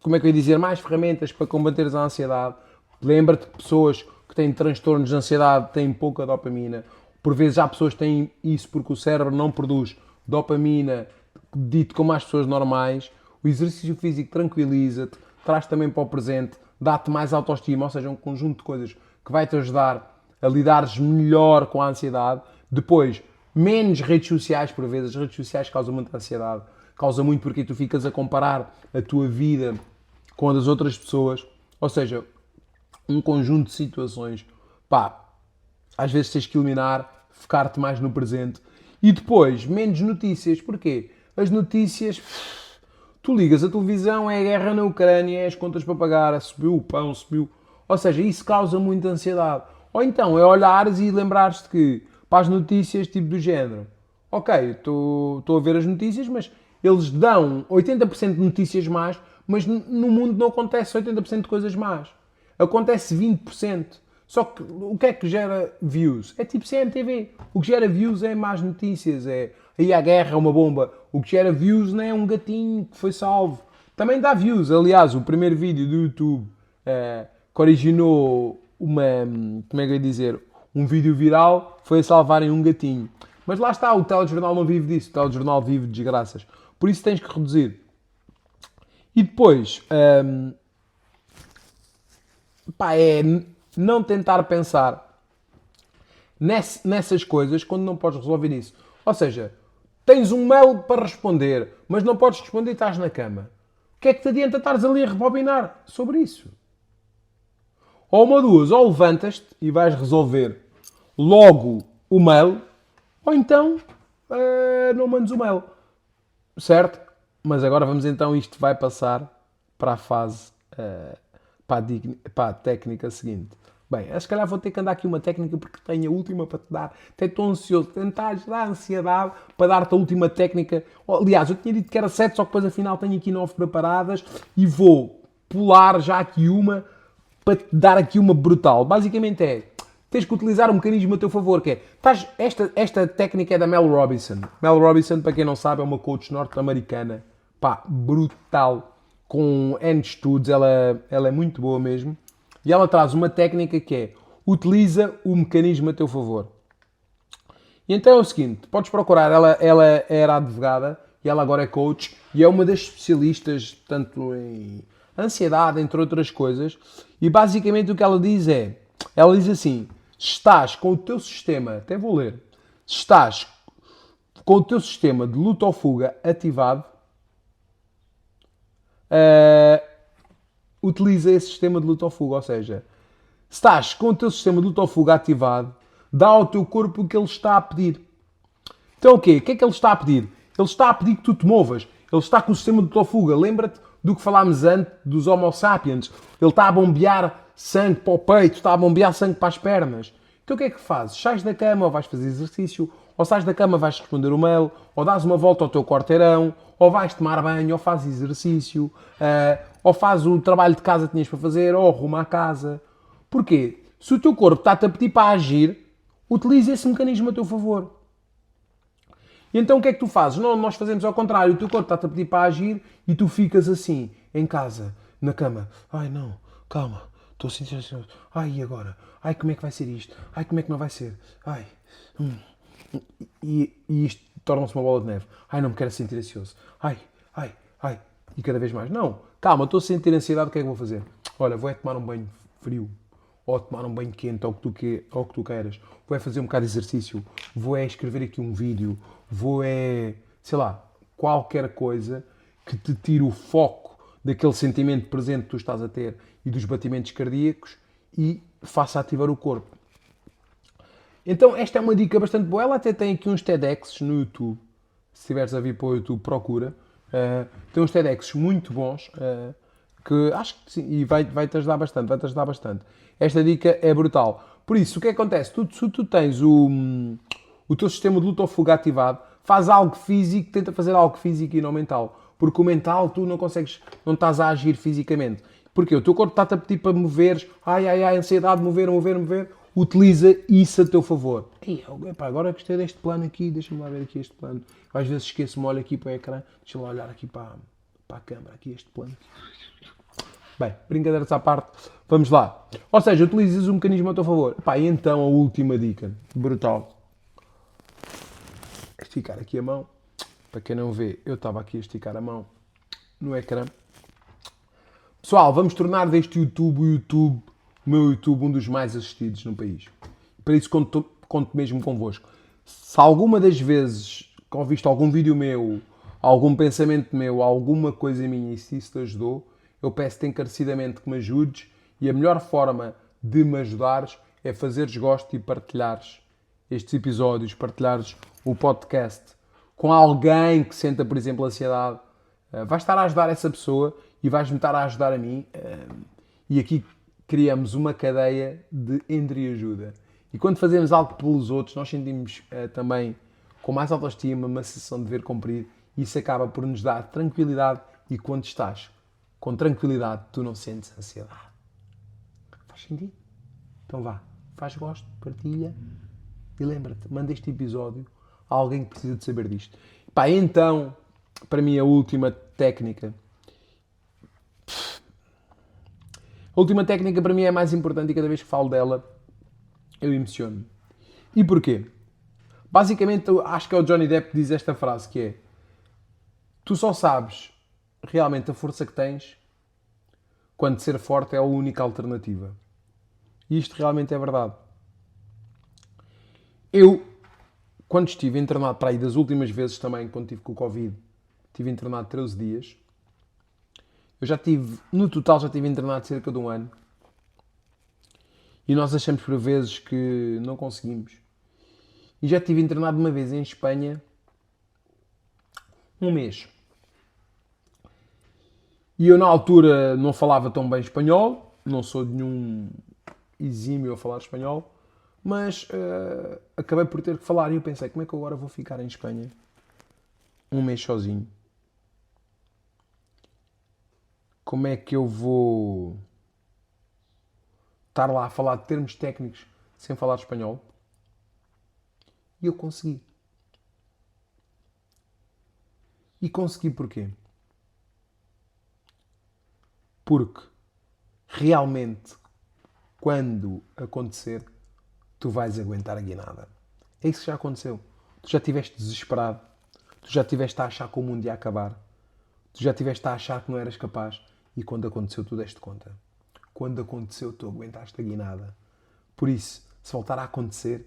como é que eu ia dizer, mais ferramentas para combateres a ansiedade. Lembra-te que pessoas que têm transtornos de ansiedade têm pouca dopamina. Por vezes há pessoas que têm isso porque o cérebro não produz dopamina, dito como as pessoas normais. O exercício físico tranquiliza-te, traz também para o presente, dá-te mais autoestima, ou seja, um conjunto de coisas que vai-te ajudar a lidares melhor com a ansiedade. Depois, menos redes sociais, por vezes. As redes sociais causam muita ansiedade. Causa muito porque tu ficas a comparar a tua vida com a das outras pessoas. Ou seja, um conjunto de situações. Pá, às vezes tens que eliminar, focar-te mais no presente. E depois, menos notícias. Porquê? As notícias... Tu ligas a televisão, é a guerra na Ucrânia, é as contas para pagar, subiu o pão, subiu... Ou seja, isso causa muita ansiedade. Ou então, é olhares e lembrares-te que, para as notícias, tipo do género, ok, estou a ver as notícias, mas eles dão 80% de notícias más, mas no mundo não acontece 80% de coisas más. Acontece 20%. Só que o que é que gera views? É tipo CMTV. O que gera views é más notícias, é aí a guerra é uma bomba. O que gera views não é um gatinho que foi salvo. Também dá views. Aliás, o primeiro vídeo do YouTube que originou uma, como é que eu ia dizer, um vídeo viral foi a salvarem um gatinho. Mas lá está, o telejornal não vive disso. O telejornal vive de desgraças. Por isso tens que reduzir. E depois, pá, é não tentar pensar nessas coisas quando não podes resolver isso. Ou seja, tens um mail para responder, mas não podes responder e estás na cama. O que é que te adianta estares ali a rebobinar sobre isso? Ou uma duas, ou levantas-te e vais resolver logo o mail, ou então não mandes o mail. Certo? Mas agora vamos então, isto vai passar para a fase, para a técnica seguinte. Bem, se calhar vou ter que andar aqui uma técnica porque tenho a última para te dar. Até estou ansioso, tentar gerar ansiedade para dar-te a última técnica. Aliás, eu tinha dito que era 7, só que depois afinal tenho aqui 9 preparadas e vou pular já aqui uma para te dar aqui uma brutal. Basicamente tens que utilizar um mecanismo a teu favor, que é, esta técnica é da Mel Robinson. Mel Robinson, para quem não sabe, é uma coach norte-americana, pá, brutal, com N estudos, ela é muito boa mesmo, e ela traz uma técnica que é, utiliza o mecanismo a teu favor. E então é o seguinte, podes procurar, ela era advogada, e ela agora é coach, e é uma das especialistas, tanto em ansiedade, entre outras coisas, e basicamente o que ela diz assim, se estás com o teu sistema, até vou ler, se estás com o teu sistema de luta ou fuga ativado, utiliza esse sistema de luta ou fuga, ou seja, se estás com o teu sistema de luta ou fuga ativado, dá ao teu corpo o que ele está a pedir. Então o quê? O que é que ele está a pedir? Ele está a pedir que tu te movas. Ele está com o sistema de luta ou fuga. Lembra-te do que falámos antes dos Homo sapiens. Ele está a bombear sangue para o peito, está a bombear sangue para as pernas. Então o que é que fazes? Sais da cama ou vais fazer exercício, ou sais da cama vais responder o mail, ou dás uma volta ao teu quarteirão, ou vais tomar banho, ou fazes exercício, ou fazes o trabalho de casa que tinhas para fazer, ou arruma a casa. Porquê? Se o teu corpo está-te a pedir para agir, utiliza esse mecanismo a teu favor. E então o que é que tu fazes? Não, nós fazemos ao contrário. O teu corpo está-te a pedir para agir e tu ficas assim, em casa, na cama. Ai não, calma, estou a sentir ansioso. Ai, e agora? Ai, como é que vai ser isto? Ai, como é que não vai ser? Ai. E isto torna-se uma bola de neve. Ai, não me quero sentir ansioso. Ai, ai, ai. E cada vez mais. Não, calma, estou a sentir ansiedade, o que é que vou fazer? Olha, vou tomar um banho frio. Ou tomar um banho quente, ou o que tu queiras. Vou fazer um bocado de exercício. Vou escrever aqui um vídeo. Vou sei lá, qualquer coisa que te tire o foco daquele sentimento presente que tu estás a ter e dos batimentos cardíacos e faça ativar o corpo. Então esta é uma dica bastante boa. Ela até tem aqui uns TEDx no YouTube. Se estiveres a vir para o YouTube, procura. Tem uns TEDx muito bons que acho que sim, e vai-te ajudar bastante. Vai-te ajudar bastante. Esta dica é brutal. Por isso, o que acontece? Se tu tens o teu sistema de luta ou fuga ativado, faz algo físico, tenta fazer algo físico e não mental. Porque o mental tu não consegues, não estás a agir fisicamente. Porque o teu corpo está-te a pedir para moveres, ansiedade, mover. Utiliza isso a teu favor. Agora gostei deste plano aqui, deixa-me lá ver aqui este plano. Às vezes esqueço-me, olho aqui para o ecrã, deixa-me lá olhar aqui para a câmera, aqui este plano. Bem, brincadeiras à parte, vamos lá. Ou seja, utilizas o mecanismo a teu favor. E então a última dica, brutal. Esticar aqui a mão. Para quem não vê, eu estava aqui a esticar a mão no ecrã. Pessoal, vamos tornar deste o meu YouTube, um dos mais assistidos no país. Para isso conto mesmo convosco. Se alguma das vezes que ouviste algum vídeo meu, algum pensamento meu, alguma coisa minha e se isso te ajudou, eu peço-te encarecidamente que me ajudes e a melhor forma de me ajudares é fazeres gosto e partilhares estes episódios, partilhares o podcast com alguém que senta, por exemplo, ansiedade. Vais estar a ajudar essa pessoa e vais-me estar a ajudar a mim. E aqui criamos uma cadeia de entreajuda. E quando fazemos algo pelos outros, nós sentimos também com mais autoestima, uma sensação de dever cumprido. E isso acaba por nos dar tranquilidade. E quando estás com tranquilidade, tu não sentes ansiedade. Faz sentido? Então vá, faz gosto, partilha e lembra-te, manda este episódio a alguém que precisa de saber disto. Então, para mim, a última técnica. A última técnica para mim é a mais importante e cada vez que falo dela eu emociono-me. E porquê? Basicamente, eu acho que é o Johnny Depp que diz esta frase que é: tu só sabes realmente a força que tens quando ser forte é a única alternativa. E isto realmente é verdade. Eu, quando estive internado, para aí das últimas vezes também, quando estive com o Covid, estive internado 13 dias. Eu já tive, no total, já estive internado cerca de um ano. E nós achamos por vezes que não conseguimos. E já estive internado uma vez em Espanha, um mês. E eu na altura não falava tão bem espanhol, não sou de nenhum exímio a falar espanhol, mas acabei por ter que falar e eu pensei, como é que eu agora vou ficar em Espanha um mês sozinho? Como é que eu vou estar lá a falar de termos técnicos sem falar espanhol? E eu consegui. E consegui porquê? Porque realmente, quando acontecer, tu vais aguentar a guinada. É isso que já aconteceu. Tu já estiveste desesperado. Tu já estiveste a achar que o mundo ia acabar. Tu já estiveste a achar que não eras capaz. E quando aconteceu, tu deste conta. Quando aconteceu, tu aguentaste a guinada. Por isso, se voltar a acontecer,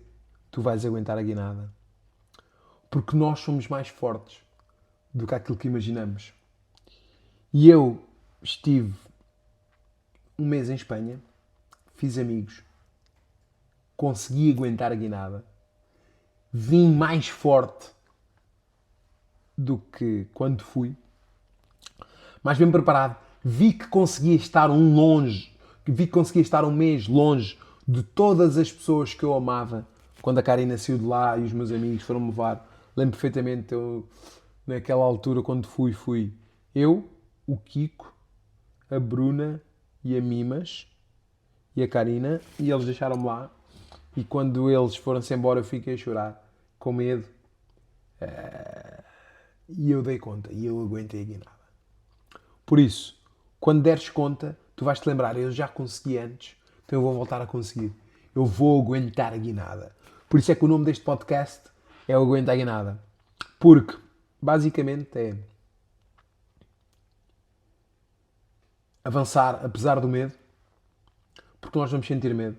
tu vais aguentar a guinada. Porque nós somos mais fortes do que aquilo que imaginamos. E eu estive um mês em Espanha, fiz amigos, consegui aguentar a guinada, vim mais forte do que quando fui, mais bem preparado, vi que conseguia estar um mês longe de todas as pessoas que eu amava. Quando a Karina saiu de lá e os meus amigos foram-me levar, lembro perfeitamente, eu, naquela altura, quando fui eu, o Kiko, a Bruna e a Mimas e a Karina, e eles deixaram-me lá. E quando eles foram-se embora, eu fiquei a chorar, com medo. E eu dei conta, e eu aguentei a guinada. Por isso, quando deres conta, tu vais-te lembrar, eu já consegui antes, então eu vou voltar a conseguir. Eu vou aguentar a guinada. Por isso é que o nome deste podcast é o Aguenta a Guinada. Porque, basicamente, é avançar apesar do medo, porque nós vamos sentir medo.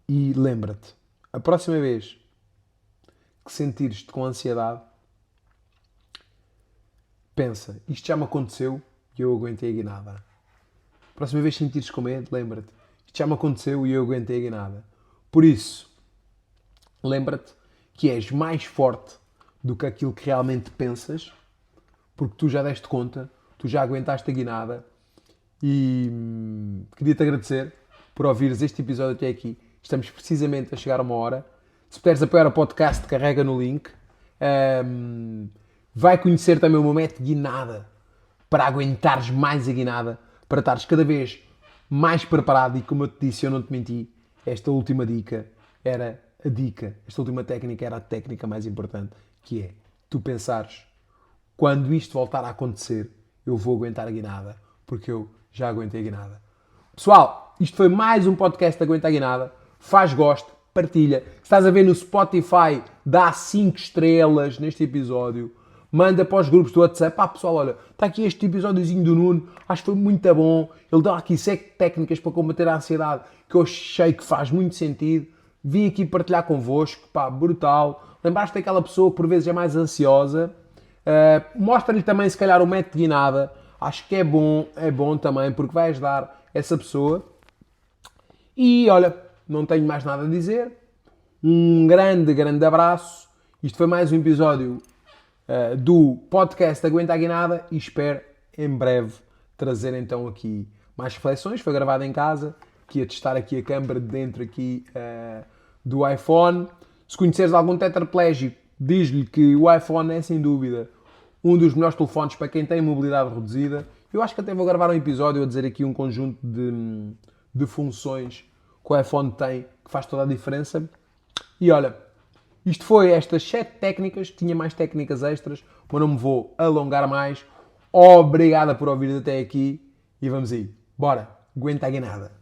E lembra-te, a próxima vez que sentires-te com ansiedade, pensa, isto já me aconteceu e eu aguentei a guinada. A próxima vez que sentires com medo, lembra-te, Isto já me aconteceu e eu aguentei a guinada. Por isso, lembra-te que és mais forte do que aquilo que realmente pensas, porque tu já deste conta, tu já aguentaste a guinada e queria-te agradecer por ouvires este episódio até aqui. Estamos precisamente a chegar a 1 hora. Se puderes apoiar o podcast, carrega no link. Vai conhecer também o meu método de guinada para aguentares mais a guinada, para estares cada vez mais preparado e, como eu te disse, eu não te menti, esta última dica era a dica, esta última técnica era a técnica mais importante, que é tu pensares, quando isto voltar a acontecer, eu vou aguentar a guinada, porque eu já aguentei a guinada. Pessoal, isto foi mais um podcast de Aguenta a Guinada. Faz gosto, partilha. Se estás a ver no Spotify, dá 5 estrelas neste episódio. Manda para os grupos do WhatsApp. Pessoal, olha, está aqui este episódiozinho do Nuno. Acho que foi muito bom. Ele dá aqui 7 técnicas para combater a ansiedade que eu achei que faz muito sentido. Vim aqui partilhar convosco. Brutal. Lembraste daquela pessoa que por vezes é mais ansiosa. Mostra-lhe também, se calhar, o método de guinada. Acho que é bom também, porque vai ajudar essa pessoa. E olha, não tenho mais nada a dizer. Um grande abraço. Isto foi mais um episódio do podcast Aguenta a Guinada e espero em breve trazer então aqui mais reflexões. Foi gravado em casa, que ia testar aqui a câmara de dentro aqui do iPhone. Se conheceres algum tetraplégico, diz-lhe que o iPhone é sem dúvida um dos melhores telefones para quem tem mobilidade reduzida. Eu acho que até vou gravar um episódio a dizer aqui um conjunto de funções que o iPhone tem, que faz toda a diferença. E olha, isto foi estas 7 técnicas, tinha mais técnicas extras, mas não me vou alongar mais. Obrigada por ouvir até aqui e vamos aí. Bora, aguenta a guinada.